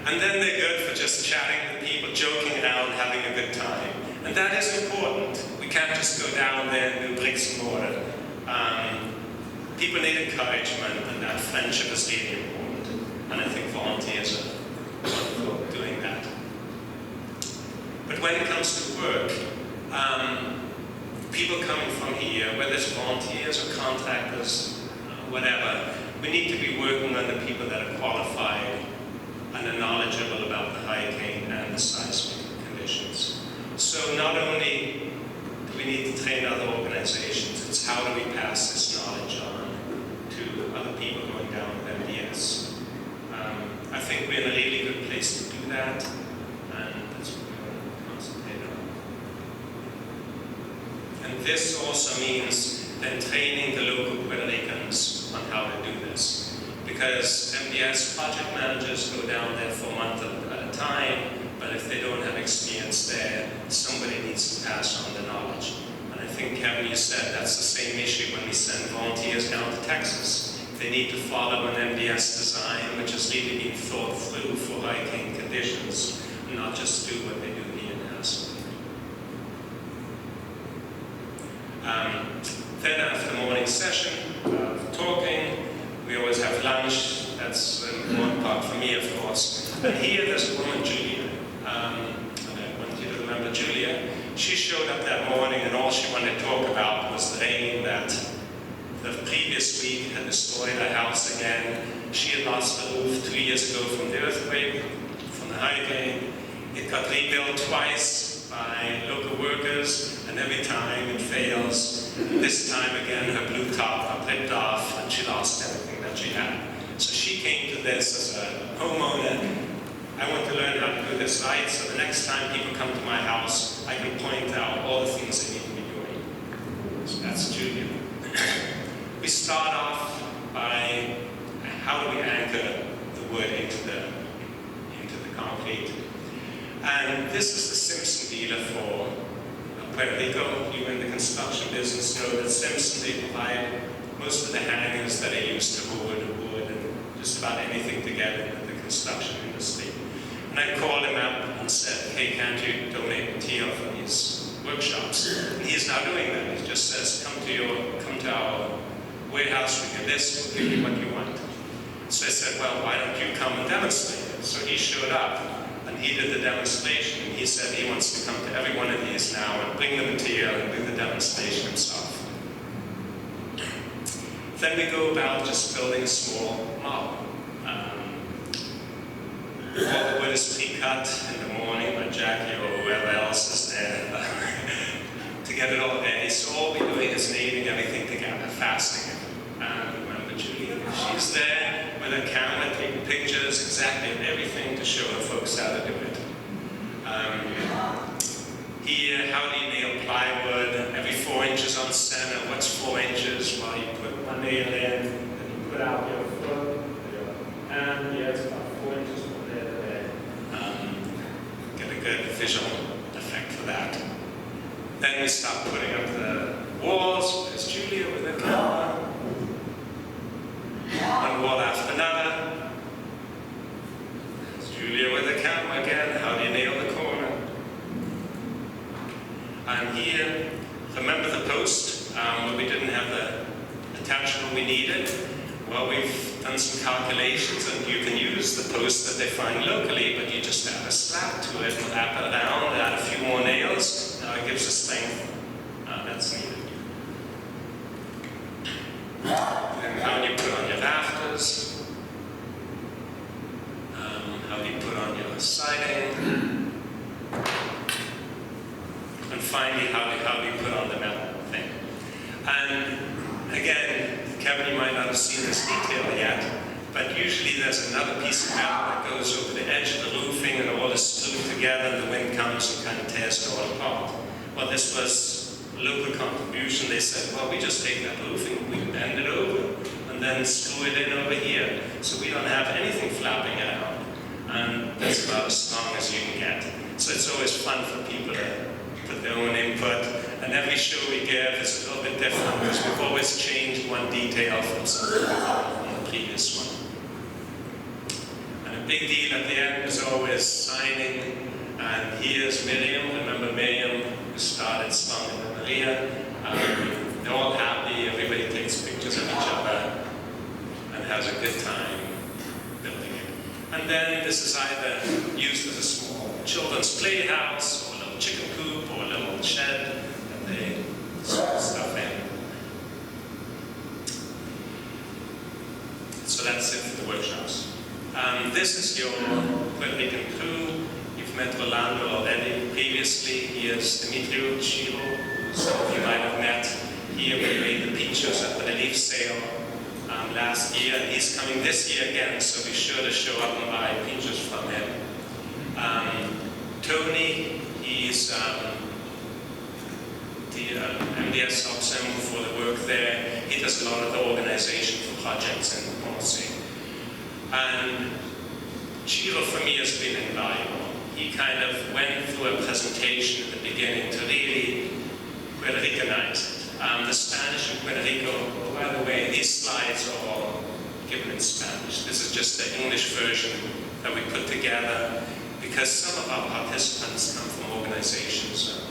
And then they're good for just chatting with people, joking around, having a good time. And that is important. We can't just go down there and do bricks and mortar. People need encouragement, and that friendship is really important. And I think volunteers are wonderful at doing that. But when it comes to work, people coming from here, whether it's volunteers or contractors, whatever, we need to be working on the people that are qualified and are knowledgeable about the hurricane and the seismic conditions. So not only do we need to train other organizations, it's how do we pass this knowledge on to other people going down with MDS. I think we're in a really good place to do that, and that's what we want to concentrate on. And this also means then training the local Puerto Ricans on how to do this. Because MDS project managers go down there for a month at a time, but if they don't have experience there, somebody needs to pass on the knowledge. And I think, Kevin, you said that's the same issue when we send volunteers down to Texas. They need to follow an MDS design, which has really been thought through for hurricane conditions, and not just do what they do here in Aspen. Then after the morning session of talking, we always have lunch. That's an important part for me, of course. And here there's a woman, Julia. And I want you to remember Julia. She showed up that morning, and all she wanted to talk about was the rain that the previous week had destroyed her house again. She had lost the roof 2 years ago from the earthquake, from the hurricane. It got rebuilt twice by local workers, and every time it fails. This time again, her blue top got ripped off, and she lost everything that she had. So she came to this as a homeowner. I want to learn how to do this right, so the next time people come to my house, I can point out all the things they need to be doing. So that's Julia. We start off by how do we concrete. And this is the Simpson dealer for Puerto Rico. You in the construction business know that Simpson, they provide most of the hangers that are used to wood and just about anything to get into the construction industry. And I called him up and said, hey, can't you donate material for these workshops? And he's now doing that. He just says, come to our warehouse with your list, we'll give you what you want. So I said, well, why don't you come and demonstrate it? So he showed up and he did the demonstration, and he said he wants to come to every one of these now and bring the material and do the demonstration himself. Then we go about just building a small model. All the wood is pre-cut in the morning by Jackie or whoever else is there to get it all ready. So all we're doing is nailing everything together, fasting it. And remember Julia, she's there with a camera taking pictures exactly of everything to show the folks how to do it. Here, how do you nail plywood? Every 4 inches on center. What's 4 inches? Well, you put one nail in, and you put out your foot, and yeah, it's about 4 inches from there to there. Get a good visual effect for that. Then we start putting up the walls. There's Julia with her camera. One wall after another. There's Julia with the camera again. How do you nail the corner? And here, remember the post where we didn't have the attachment we needed? Well, we've done some calculations, and you can use the post that they find locally, but you just add a slab to it, wrap it around, add a few more nails. Now it gives us strength that's needed. And how do you put on your rafters? How do you put on your siding? And finally, how do you put on the metal thing? And again, Kevin, you might not have seen this detail yet, but usually there's another piece of metal that goes over the edge of the roofing, and all is screwed together, and the wind comes and kind of tears it all apart. Well, this was a local contribution. They said, well, we just take that roofing, we bend it over, and then screw it in over here, so we don't have anything flapping around. And that's about as strong as you can get. So it's always fun for people to put their own input, and every show we give is a little bit different because we've always changed one detail from the previous one. And a big deal at the end is always signing, and here's Miriam. Remember Miriam, who started Stronger Than Maria. They're all happy, everybody takes pictures of each other and has a good time building it. And then this is either used as a small children's playhouse, or a little chicken coop, or a little shed that they store stuff in. So that's it for the workshops. This is your Puerto Rican crew. You've met Rolando already previously. Here's Demetrio Chiro, who some of you might have met. Here we made the pictures at the relief sale last year. He's coming this year again, so be sure to show up and buy pictures from him. Tony, he's the MDS helps him for the work there. He does a lot of the organization for projects and policy. And Chiro for me has been invaluable. He kind of went through a presentation at the beginning to really Puerto Ricanize it. The Spanish in Puerto Rico, oh, by the way, these slides are all given in Spanish. This is just the English version that we put together because some of our participants come from organizations.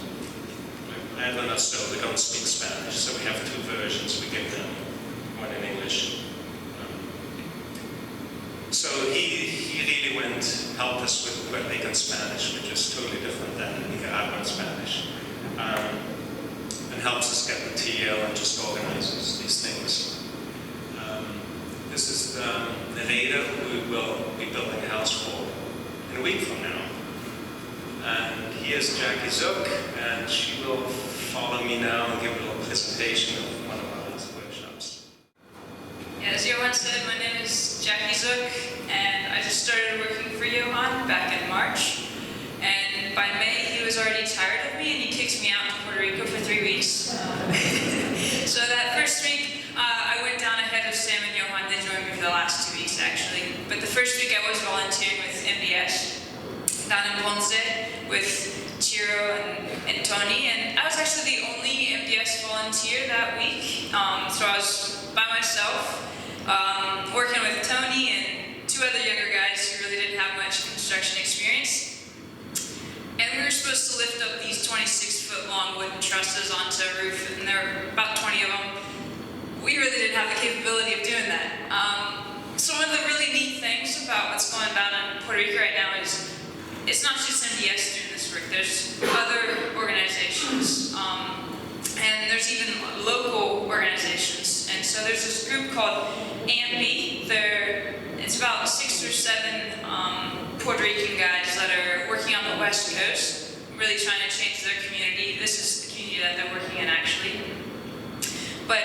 I don't know, so they don't speak Spanish, so we have two versions. We give them one in English. So he really helped us with Puerto Rican Spanish, which is totally different than Nicaraguan Spanish. And helps us get material and just organizes these things. This is the narrator who we will be building a house for in a week from now. And here's JackieZ, and she will follow me now and give a little presentation of one of our last workshops.
Yeah, as Johan said, my name is JackieZ, and I just started working for Johan back in March. And by May, he was already tired of me, and he kicked me out to Puerto Rico for 3 weeks. So that first week, I went down ahead of Sam and Johan. They joined me for the last 2 weeks, actually. But the first week, I was volunteering with MDS. down in Ponce with Chiro and Tony, and I was actually the only MDS volunteer that week. So I was by myself, working with Tony and two other younger guys who really didn't have much construction experience. And we were supposed to lift up these 26-foot long wooden trusses onto a roof, and there were about 20 of them. We really didn't have the capability of doing that. So one of the really neat things about what's going down in Puerto Rico right now is it's not just MDS doing this work. There's other organizations, and there's even local organizations. And so there's this group called AMB. It's about 6 or 7 Puerto Rican guys that are working on the West Coast, really trying to change their community. This is the community that they're working in, actually. But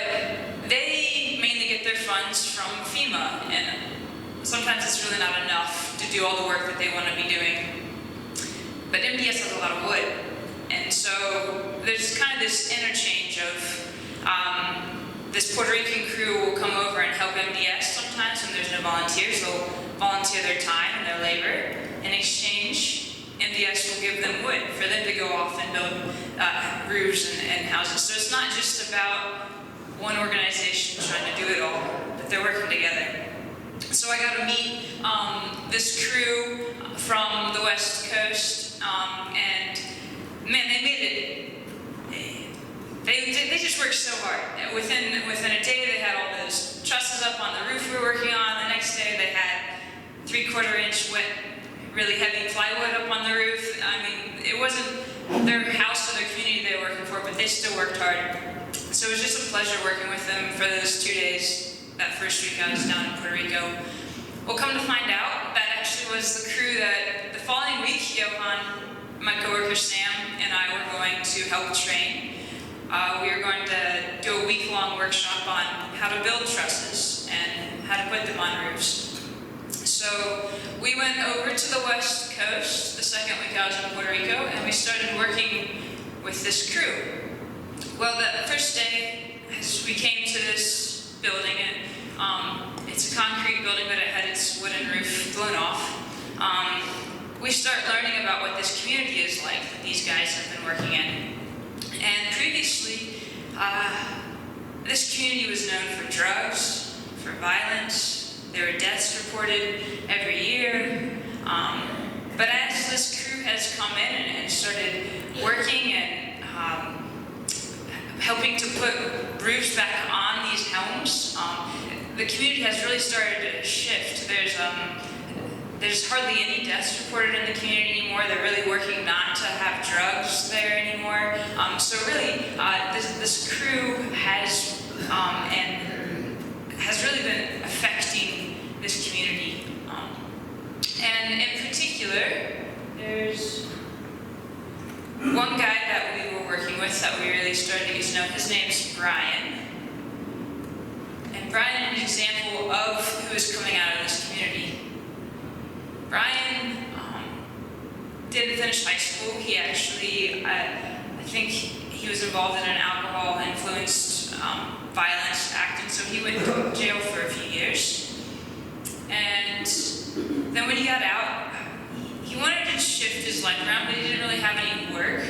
they mainly get their funds from FEMA, and sometimes it's really not enough to do all the work that they want to be doing. But MDS has a lot of wood, and so there's kind of this interchange of this Puerto Rican crew will come over and help MDS sometimes when there's no volunteers. They'll volunteer their time and their labor. In exchange, MDS will give them wood for them to go off and build roofs and houses. So it's not just about one organization trying to do it all, but they're working together. So I got to meet this crew from the West Coast, and man, they made it. They just worked so hard. Within a day, they had all those trusses up on the roof we were working on. The next day, they had 3/4-inch wet, really heavy plywood up on the roof. I mean, it wasn't their house or their community they were working for, but they still worked hard. So it was just a pleasure working with them for those 2 days. That first week I was down in Puerto Rico. Well, come to find out, that actually was the crew that the following week, Johan, my coworker Sam, and I were going to help train. We were going to do a week-long workshop on how to build trusses and how to put them on roofs. So we went over to the West Coast the second week I was in Puerto Rico, and we started working with this crew. Well, the first day, as we came to this building, and it's a concrete building, but it had its wooden roof blown off. We start learning about what this community is like that these guys have been working in. And previously, this community was known for drugs, for violence. There were deaths reported every year. But as this crew has come in and started working and helping to put roofs back on these homes, the community has really started to shift. There's hardly any deaths reported in the community anymore. They're really working not to have drugs there anymore. So really, this crew has really been affecting this community. And in particular, there's one guy that we were working with that we really started to get to know. His name's Brian. And Brian is an example of who is coming out of this community. Brian didn't finish high school. He actually, I think he was involved in an alcohol-influenced violence act, and so he went to jail for a few years. And then when he got out, he wanted to shift his life around, but he didn't really have any work.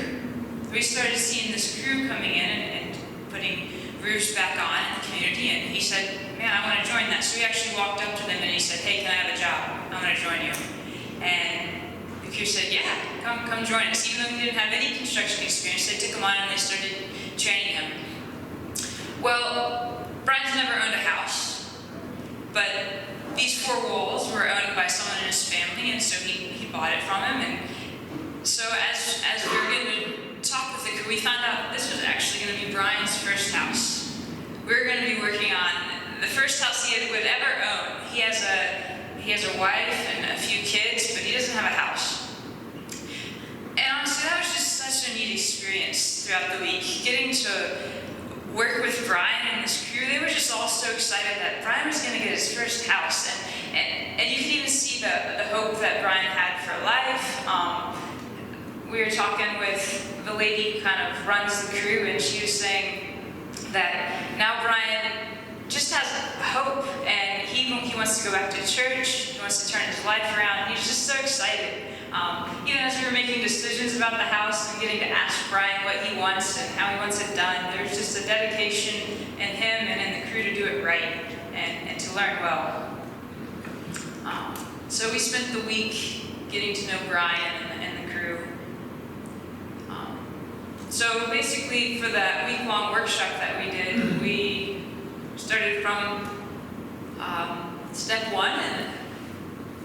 We started seeing this crew coming in and putting roofs back on in the community, and he said, man, I want to join that. So he actually walked up to them and he said, hey, can I have a job? I want to join you. And the crew said, yeah, come join us. Even though he didn't have any construction experience, they took him on and they started training him. Well, Brian's never owned a house, but these 4 walls were owned by someone in his family, and so he bought it from him. And so as we were going to talk with the crew, we found out that this was actually going to be Brian's first house. We were going to be working on the first house he would ever own. He has a wife and a few kids, but he doesn't have a house. And honestly, that was just such a neat experience throughout the week. Getting to work with Brian and his crew, they were just all so excited that Brian was going to get his first house. And you could even see the hope that Brian had for life. We were talking with the lady who kind of runs the crew, and she was saying that now Brian just has hope, and he wants to go back to church. He wants to turn his life around. He's just so excited Even as we were making decisions about the house and getting to ask Brian what he wants and how he wants it done, there's just a dedication in him and in the crew to do it right and to learn well. So we spent the week getting to know Brian and the crew. So basically for that week-long workshop that we did, we started from step one, and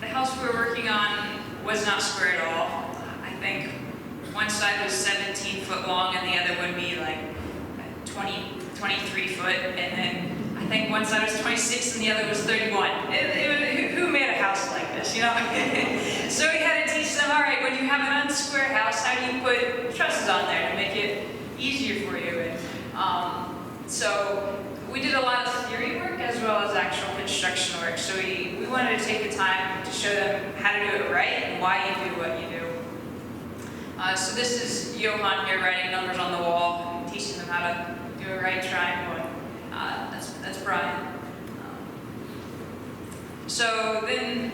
the house we were working on was not square at all. I think one side was 17 foot long and the other would be like 23 foot, and then I think one side was 26 and the other was 31. Who made a house like this, you know? So we had to teach them, all right, when you have an unsquare house, how do you put trusses on there to make it easier for you? And so we did a lot of theory work as well as actual construction work. So we wanted to take the time to show them how to do it right and why you do what you do. So this is Johan here writing numbers on the wall and teaching them how to do a right triangle. That's Brian. So then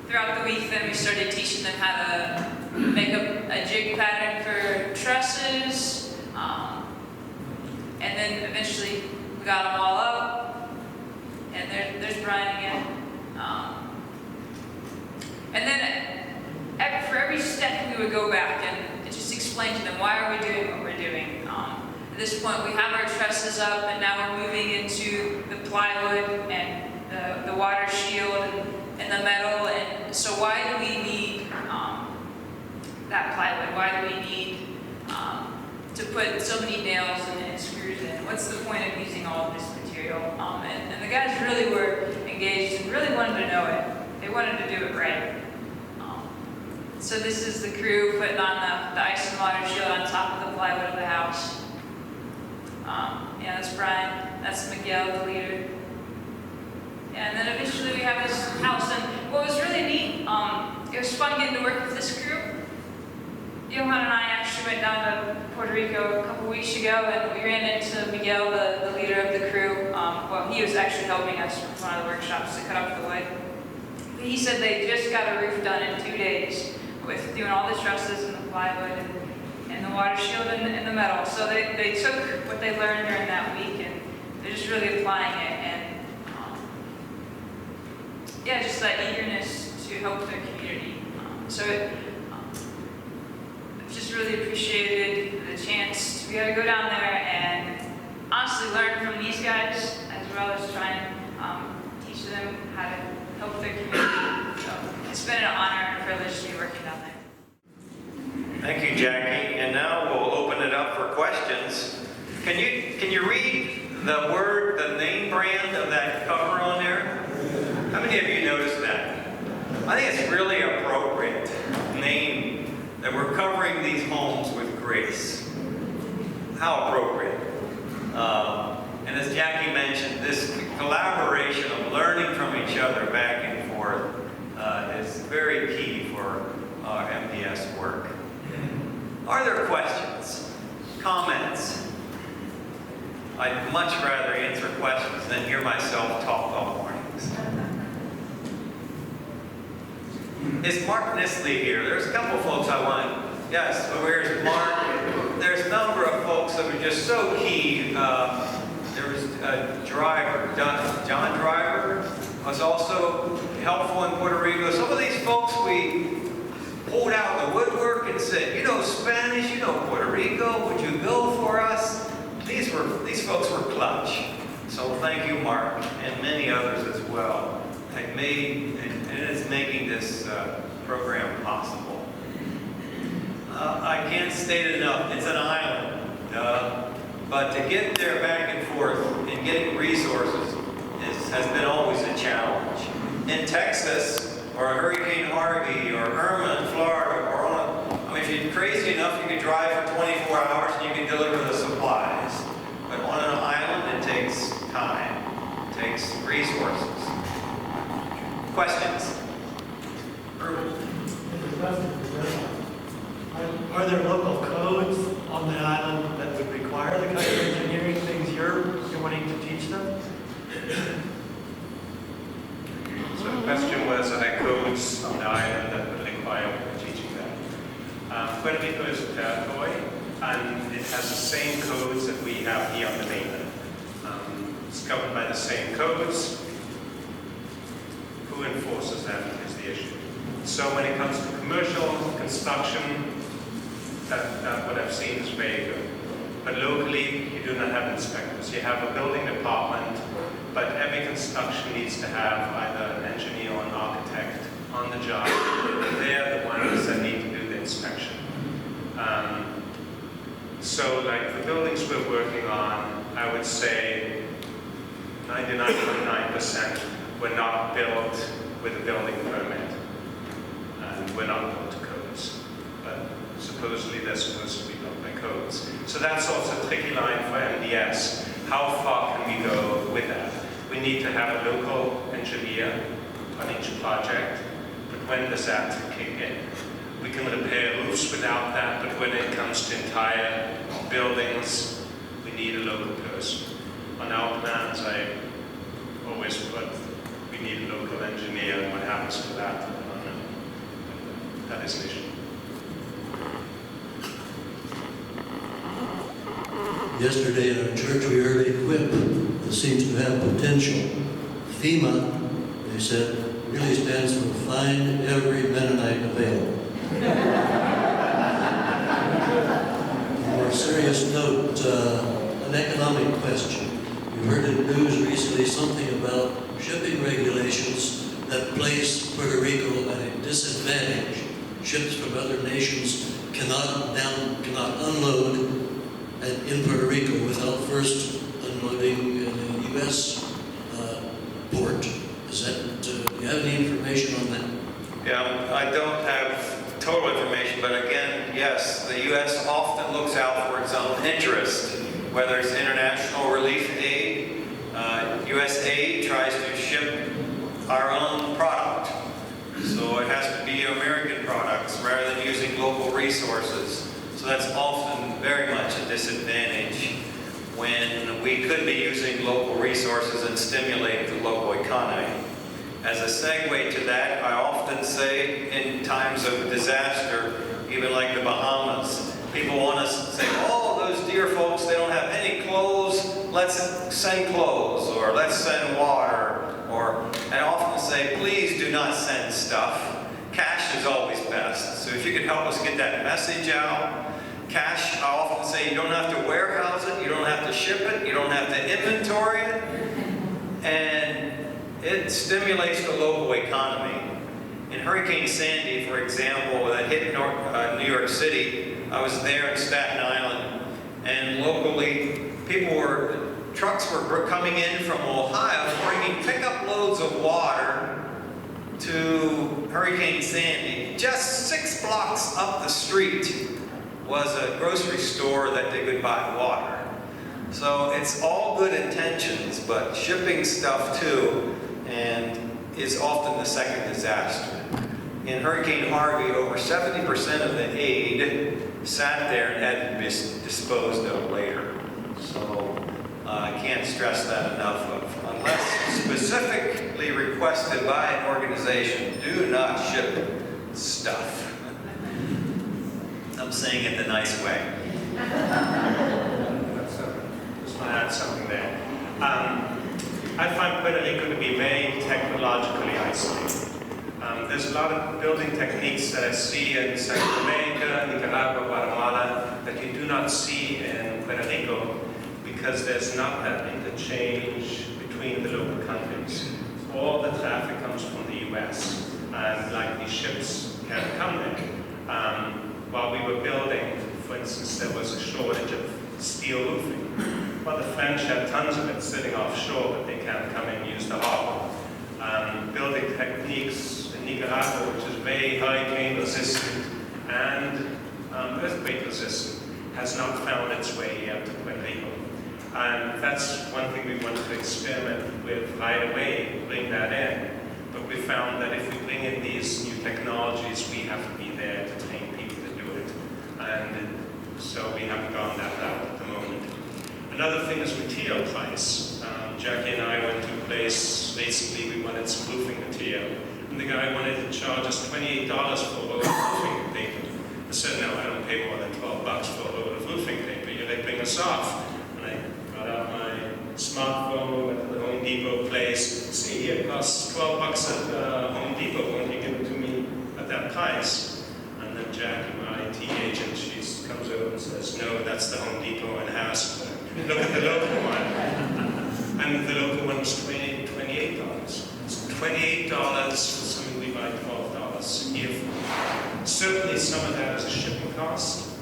throughout the week, then we started teaching them how to make a jig pattern for trusses. And then eventually we got them all up. And there's Brian again. And then for every step we would go back and just explain to them, why are we doing what we're doing? At this point we have our trusses up and now we're moving into the plywood and the water shield and the metal. And so why do we need that plywood? Why do we need to put so many nails and screws in? What's the point of using all of this material? And the guys really were engaged and really wanted to know it. They wanted to do it right. So this is the crew putting on the ice and water shield on top of the plywood of the house. Yeah, that's Brian. That's Miguel, the leader. Yeah, and then eventually we have this house. And what was really neat, it was fun getting to work with this crew. Johan and I actually went down to Puerto Rico a couple weeks ago, and we ran into Miguel, the leader of the crew. Well, he was actually helping us with one of the workshops to cut up the wood. But he said they just got a roof done in 2 days with doing all the trusses and the plywood and the water shield and the metal. So they took what they learned during that week and they're just really applying it. And yeah, just that eagerness to help their community. I've just really appreciated the chance to be able to go down there and honestly learn from these guys as well as try and teach them how to help their community. So it's been an honor and a privilege to be working down there.
Thank you, Jackie. And now we'll open it up for questions. Can you read the name brand of that cover on there? How many of you noticed that? I think it's really appropriate name that we're covering these homes with grace. How appropriate. And as Jackie mentioned, this collaboration of learning from each other back and forth is very key for our MDS work. Are there questions? Comments? I'd much rather answer questions than hear myself talk all mornings. Is Mark Nisley here? There's a couple of folks I want. Yes, so where's Mark? There's a number of folks that were just so key. There was a driver, John Driver, was also helpful in Puerto Rico. Some of these folks we pulled out the woodwork and said, you know Spanish, you know Puerto Rico, would you go for us? These folks were clutch. So thank you, Mark, and many others as well. It is making this program possible. I can't state it enough. It's an island, but to get there back and forth and getting resources has been always a challenge. In Texas, or Hurricane Harvey, or Irma in Florida, or if you're crazy enough, you can drive for 24 hours and you can deliver the supplies. But on an island, it takes time, it takes resources. Questions?
Are there local codes on the island that would require the kind of engineering things you're wanting to teach them?
So the question was, are there codes on the island that would require teaching Rico is a territory, and it has the same codes that we have here on the mainland. It's governed by the same codes. Who enforces them is the issue. So when it comes to commercial construction, that what I've seen is very good. But locally, you do not have inspectors. You have a building department, but every construction needs to have either an engineer or an architect on the job. They're the ones that need to do the inspection. So like the buildings we're working on, I would say 99.9% were not built with a building permit. And we're not built to codes. But supposedly they're supposed to be built by codes. So that's also a tricky line for MDS. How far can we go with that? We need to have a local engineer on each project, but when does that kick in? We can repair roofs without that, but when it comes to entire buildings, we need a local person. On our plans, I always put we need a local engineer, and what happens to that, I don't know. That is an issue.
Yesterday in our church we heard a quip that seems to have potential. FEMA, they said, really stands for Find Every Mennonite Available. On a more serious note, an economic question. You heard in the news recently something about shipping regulations that place Puerto Rico at a disadvantage. Ships from other nations cannot unload in Puerto Rico without first unloading in a U.S. port. Is that, do you have any information on that?
Yeah, I don't have total information, but again, yes, the U.S. often looks out for its own interest, whether it's international relief aid, USAID tries to ship our own product. So it has to be American products rather than using local resources. So that's often very much a disadvantage when we could be using local resources and stimulate the local economy. As a segue to that, I often say in times of disaster, even like the Bahamas, people want us to say, oh, those dear folks, they don't have any clothes, let's send clothes, or let's send water, and I often say, please do not send stuff. Cash is always best. So if you could help us get that message out, cash, I often say you don't have to warehouse it, you don't have to ship it, you don't have to inventory it, and it stimulates the local economy. In Hurricane Sandy, for example, that hit New York City, I was there in Staten Island, and locally, trucks were coming in from Ohio, bringing pickup loads of water to Hurricane Sandy. Just 6 blocks up the street was a grocery store that they could buy water. So it's all good intentions, but shipping stuff too, and is often the second disaster. In Hurricane Harvey, over 70% of the aid sat there and had to be disposed of later. So I can't stress that enough. Unless specifically requested by an organization, do not ship stuff. I'm saying it the nice way.
Just want to add something there. I find Puerto Rico to be very technologically isolated. There's a lot of building techniques that I see in Central America, Nicaragua, Guatemala, that you do not see in Puerto Rico because there's not that interchange between the local countries. All the traffic comes from the US, and like these ships can't come there. While we were building, for instance, there was a shortage of steel roofing. Well, the French had tons of it sitting offshore, but they can't come and use the harbor. Building techniques in Nicaragua, which is very hurricane resistant and earthquake resistant, has not found its way here to Puerto Rico. And that's one thing we wanted to experiment with right away, bring that in. But we found that if we bring in these new technologies, we have to be there to train people to do it. And so we haven't gone that route at the moment. Another thing is material price. Jackie and I went to a place recently, we wanted some roofing material. And the guy wanted to charge us $28 for a roll of roofing paper. said, no, I don't pay more than $12 for a load of roofing paper. You're ripping us off. And I got out my smartphone at the Home Depot place. See, here it costs $12 at Home Depot. Won't you give it to me at that price? And then Jackie, my IT agent, she comes over and says, no, that's the Home Depot in Harrisburg. Look at the local one. And the local one was $28. It's $28 for something we buy $12 here for. Certainly some of that is a shipping cost,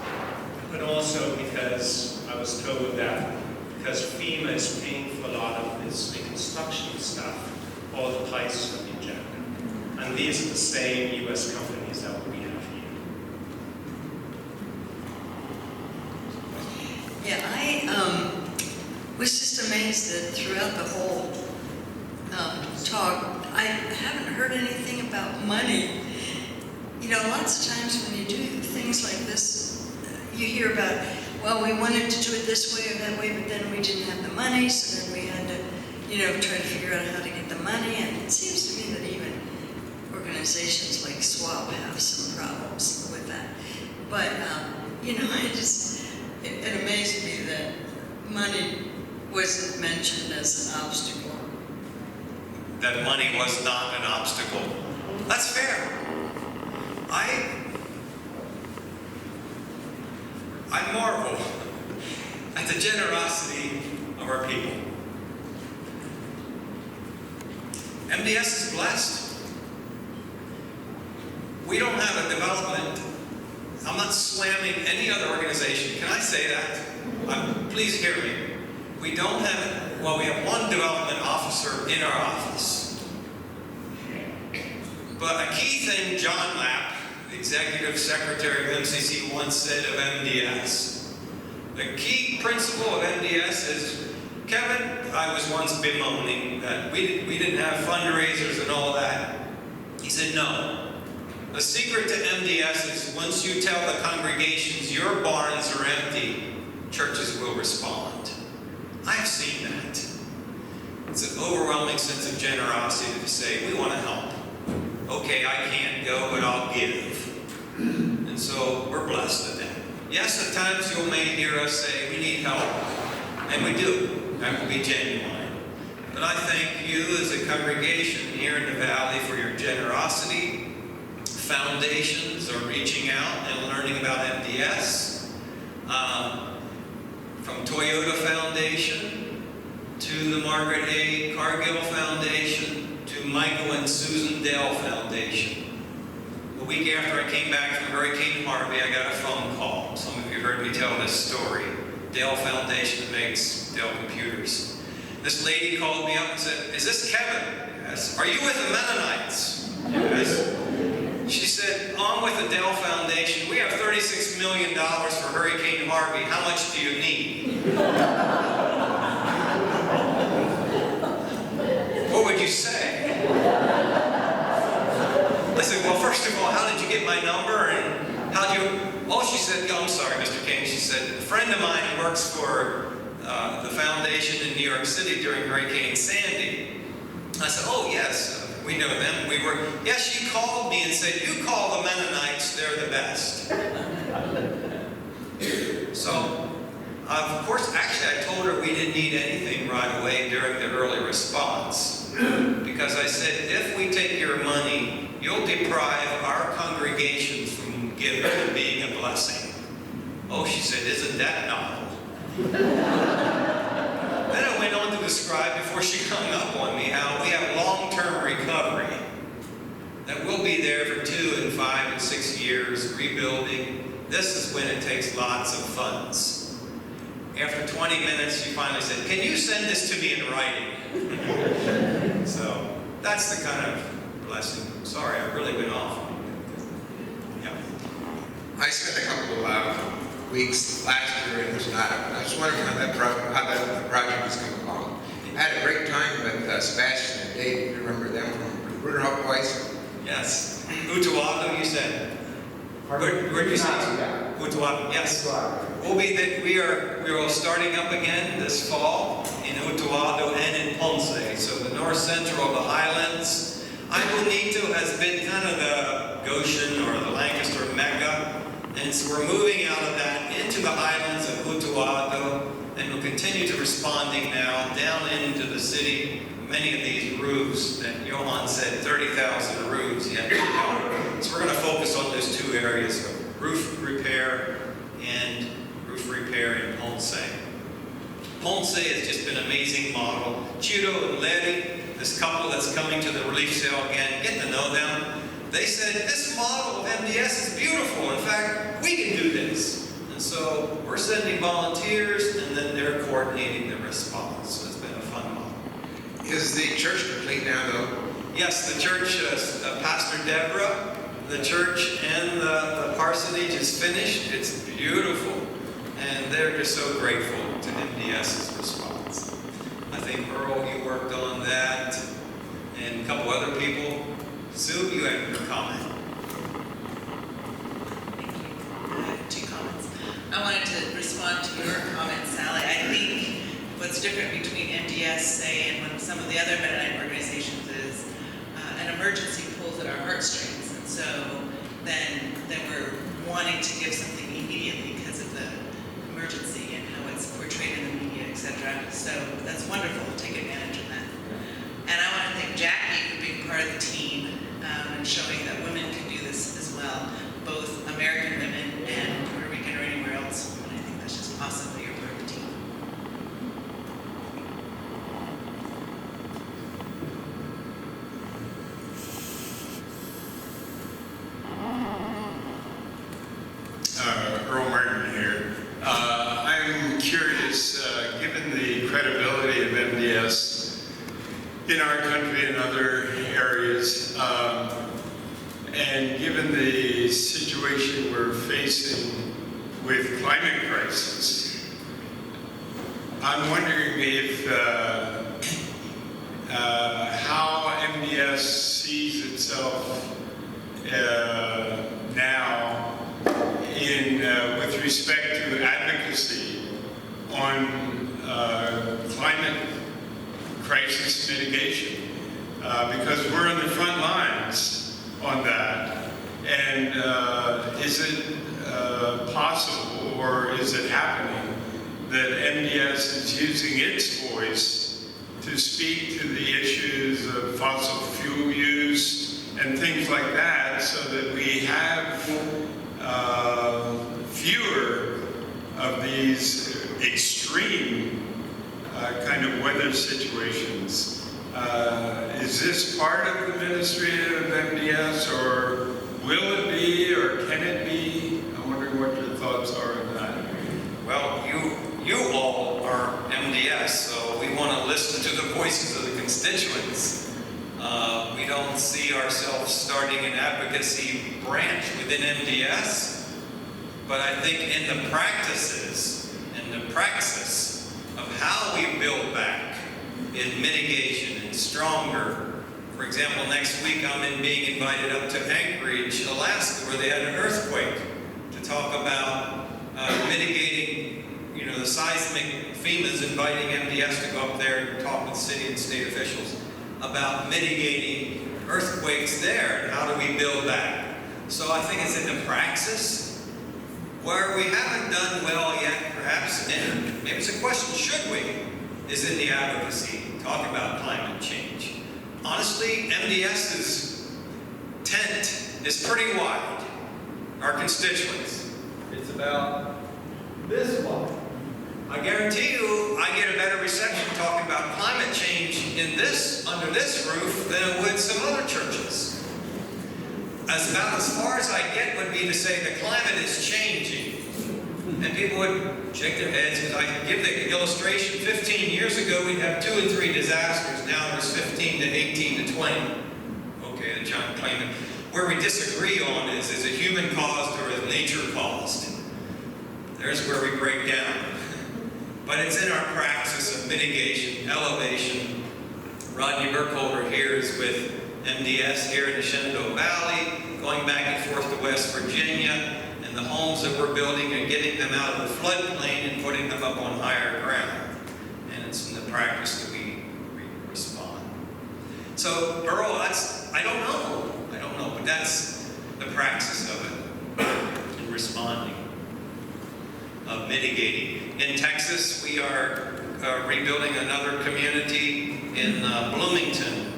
but also because I was told that because FEMA is paying for a lot of this reconstruction stuff, all the prices have been jacked up. And these are the same US companies that we have here.
Yeah, I was just amazed that throughout the whole talk, I haven't heard anything about money. You know, lots of times when you do things like this, you hear about, well, we wanted to do it this way or that way, but then we didn't have the money, so then we had to, you know, try to figure out how to get the money. And it seems to me that even organizations like SWAP have some problems with that. But, you know, it amazed me that money wasn't mentioned as an obstacle.
That money was not an obstacle. That's fair. I marvel at the generosity of our people. MDS is blessed. We don't have a development. I'm not slamming any other organization. Can I say that? Please hear me. We don't have, well, we have one development officer in our office. But a key thing, John Lapp, the executive secretary of MCC, once said of MDS, the key principle of MDS is, Kevin, I was once bemoaning that we didn't have fundraisers and all that. He said, no. The secret to MDS is once you tell the congregations your barns are empty, churches will respond. I've seen that. It's an overwhelming sense of generosity to say, we want to help. Okay, I can't go, but I'll give. And so we're blessed today. Yes, at times you may hear us say, we need help. And we do. That will be genuine. But I thank you as a congregation here in the Valley for your generosity. Foundations are reaching out and learning about MDS. From Toyota Foundation to the Margaret A. Cargill Foundation to Michael and Susan Dell Foundation. The week after I came back from Hurricane Harvey, I got a phone call. Some of you heard me tell this story. Dell Foundation makes Dell computers. This lady called me up and said, is this Kevin? Yes. Are you with the Mennonites? Yes. She said, I'm with the Dell Foundation. We have $36 million for Hurricane Harvey. How much do you need? What would you say? I said, well, first of all, how did you get my number? And how do you... Oh, she said, oh, I'm sorry, Mr. King. She said, a friend of mine works for the foundation in New York City during Hurricane Sandy. I said, oh, yes. We know them. Yes, she called me and said, you call the Mennonites, they're the best. So, of course, actually, I told her we didn't need anything right away during the early response. Because I said, if we take your money, you'll deprive our congregations from giving and being a blessing. Oh, she said, isn't that novel? Then I went on to describe, before she hung up on me, how we have long-term recovery. That we'll be there for 2 and 5 and 6 years, rebuilding. This is when it takes lots of funds. After 20 minutes, she finally said, can you send this to me in writing? So, that's the kind of blessing. Sorry, I really went off. Yeah.
I spent a couple of weeks last year in Wisconsin. I was wondering how that project was coming along. I had a great time with Sebastian and Dave. You remember them from Ruderhoff Place?
Yes. Utuado, you said. Where did you say? Utuado, yes. We are starting up again this fall in Utuado and in Ponce. So the north central of the highlands. Bonito has been kind of the Goshen or the Lancaster Mecca And so we're moving out of that into the highlands of Utuado, and we'll continue to responding now down into the city. Many of these roofs that Johan said, 30,000 roofs yet to go. So we're going to focus on those two areas of roof repair in Ponce. Ponce has just been an amazing model. Chiro and Letty, this couple that's coming to the relief sale again, get to know them. They said, this model of MDS is beautiful. In fact, we can do this. And so we're sending volunteers, and then they're coordinating the response. So it's been a fun model.
Is the church complete now, though?
Yes, the church, Pastor Deborah, the church and the parsonage is finished. It's beautiful. And they're just so grateful to MDS's response. I think, Earl, you worked on that, and a couple other people. Sue, you had your comment.
Thank you. I have 2 comments. I wanted to respond to your comment, Sally. I think what's different between MDS, say, and when some of the other Mennonite organizations is an emergency pulls at our heartstrings. And so then we're wanting to give something immediately because of the emergency and how it's portrayed in the media, etc. So that's wonderful. Take advantage of that. And I want to thank Jackie for being part of the team and showing that women can do this as well, both American women and Puerto Rican or anywhere else. And I think that's just awesome that you're part of the team.
Earl Martin here. I'm curious, given the credibility of MDS in our country and other areas, and given the situation we're facing with climate crisis, I'm wondering if how MDS sees itself now with respect to advocacy on climate crisis mitigation, because we're in the front lines on that. And is it possible, or is it happening, that MDS is using its voice to speak to the issues of fossil fuel use and things like that, so that we have fewer of these extreme kind of weather situations? Is this part of the ministry of MDS, or will it be, or can it be? I'm wondering what your thoughts are on that.
Well, you all are MDS, so we want to listen to the voices of the constituents. We don't see ourselves starting an advocacy branch within MDS, but I think in the practices and the praxis of how we build back in mitigation and stronger. For example, next week I'm being invited up to Anchorage, Alaska, where they had an earthquake, to talk about mitigating, the seismic. FEMA's inviting MDS to go up there and talk with city and state officials about mitigating earthquakes there and how do we build back. So I think it's in the praxis where we haven't done well yet, perhaps, and maybe it's a question, should we, is in the advocacy, talk about climate change. Honestly, MDS's tent is pretty wide, our constituents. It's about this wide. I guarantee you, I get a better reception talking about climate change under this roof than it would some other churches. As far as I get would be to say the climate is changing. And people would shake their heads, because I can give the illustration. 15 years ago, we'd have 2 and 3 disasters. Now there's 15 to 18 to 20. Okay, the giant climate. Where we disagree on is it human caused or is nature caused? There's where we break down. But it's in our praxis of mitigation, elevation. Rodney Burkholder here is with MDS here in the Shenandoah Valley, going back and forth to West Virginia, and the homes that we're building and getting them out of the floodplain and putting them up on higher ground. And it's in the practice that we respond. So, Earl, I don't know, but that's the praxis of it. responding, of mitigating. In Texas, we are rebuilding another community in Bloomington.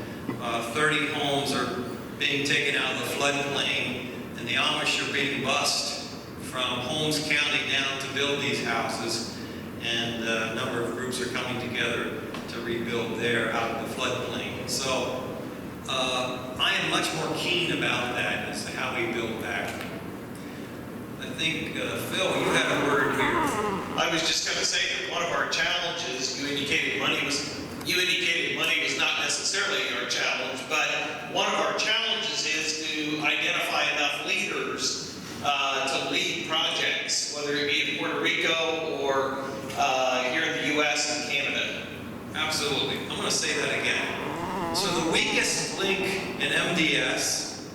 30 homes are being taken out of the floodplain, and the Amish are being bused from Holmes County down to build these houses, and a number of groups are coming together to rebuild there out of the floodplain. So I am much more keen about that as to how we build back. I think, Phil, you had a word here.
I was just going to say that one of our challenges, you indicated money was not necessarily our challenge, but one of our challenges is to identify enough leaders to lead projects, whether it be in Puerto Rico or here in the U.S. and Canada.
Absolutely. I'm going to say that again. So the weakest link in MDS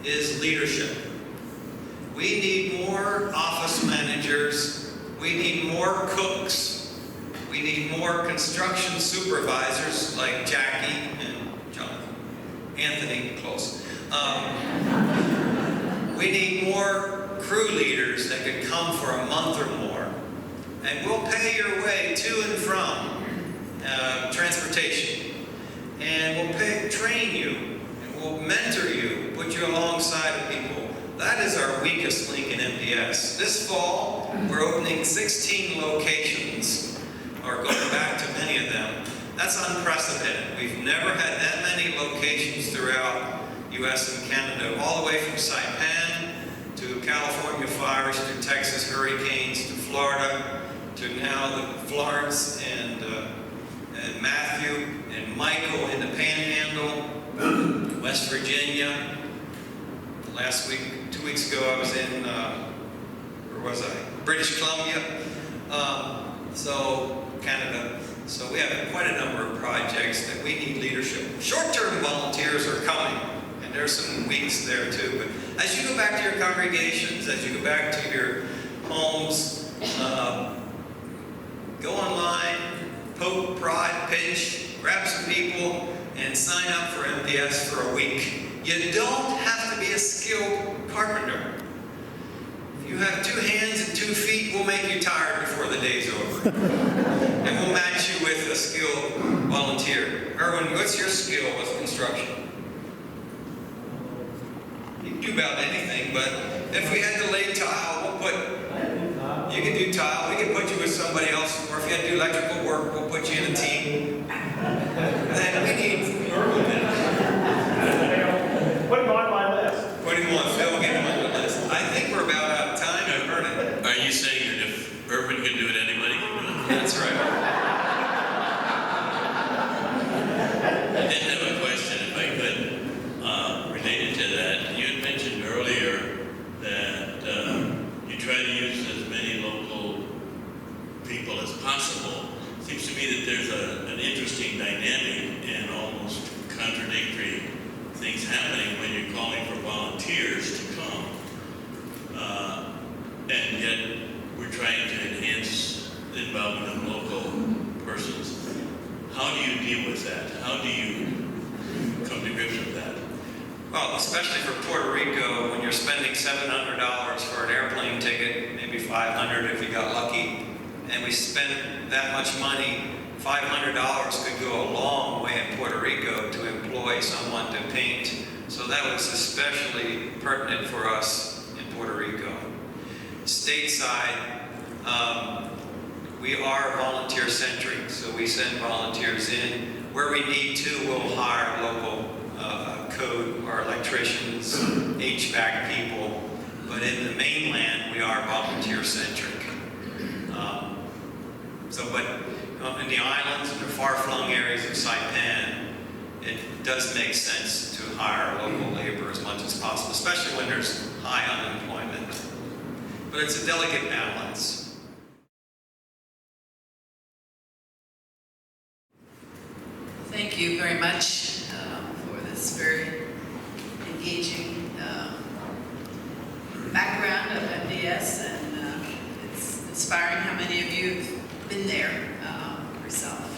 is leadership. We need more office managers. We need more cooks. We need more construction supervisors like Jackie and Jonathan. Anthony, close. We need more crew leaders that could come for a month or more. And we'll pay your way to and from transportation. And we'll train you. And we'll mentor you, put you alongside of people. That is our weakest link in MDS. This fall, we're opening 16 locations, or going back to many of them. That's unprecedented. We've never had that many locations throughout US and Canada, all the way from Saipan to California fires, to Texas hurricanes, to Florida, to now the Florence and Matthew and Michael in the Panhandle, West Virginia. Last week, 2 weeks ago, I was in, where was I? British Columbia, so Canada. So we have quite a number of projects that we need leadership. Short-term volunteers are coming, and there's some weeks there too. But as you go back to your congregations, as you go back to your homes, go online, poke, prod, pinch, grab some people, and sign up for MDS for a week. You don't have to be a skilled carpenter. If you have 2 hands and 2 feet, we'll make you tired before the day's over. And we'll match you with a skilled volunteer. Erwin, what's your skill with construction? You can do about anything, but if we had to lay tile, you can do tile, we can put you with somebody else, or if you had to do electrical work, we'll put you in a team. Then we need Erwin.
Put him on my list.
Put him on, Phil, get him on the list. I think we're about out of time. I've heard it.
Are you saying that if Urban can do it, anybody can do it?
That's right.
I did have a question, if I could, related to that. You had mentioned earlier that you try to use as many local people as possible. Seems to me that there's an interesting dynamic and almost contradictory things happening when you're calling for volunteers to come, and yet we're trying to enhance the involvement of local persons. How do you deal with that? How do you come to grips with that?
Well, especially for Puerto Rico, when you're spending $700 for an airplane ticket, maybe $500 if you got lucky, and we spent that much money, $500 could go a long way in Puerto Rico to employ someone to paint. So that was especially pertinent for us in Puerto Rico. Stateside, we are volunteer-centric, so we send volunteers in. Where we need to, we'll hire local code or electricians, HVAC people. But in the mainland, we are volunteer-centric. In the islands and the far-flung areas of Saipan, it does make sense to hire local labor as much as possible, especially when there's high unemployment. But it's a delicate balance.
Thank you very much for this very engaging background of MDS, and it's inspiring how many of you have been there yourself.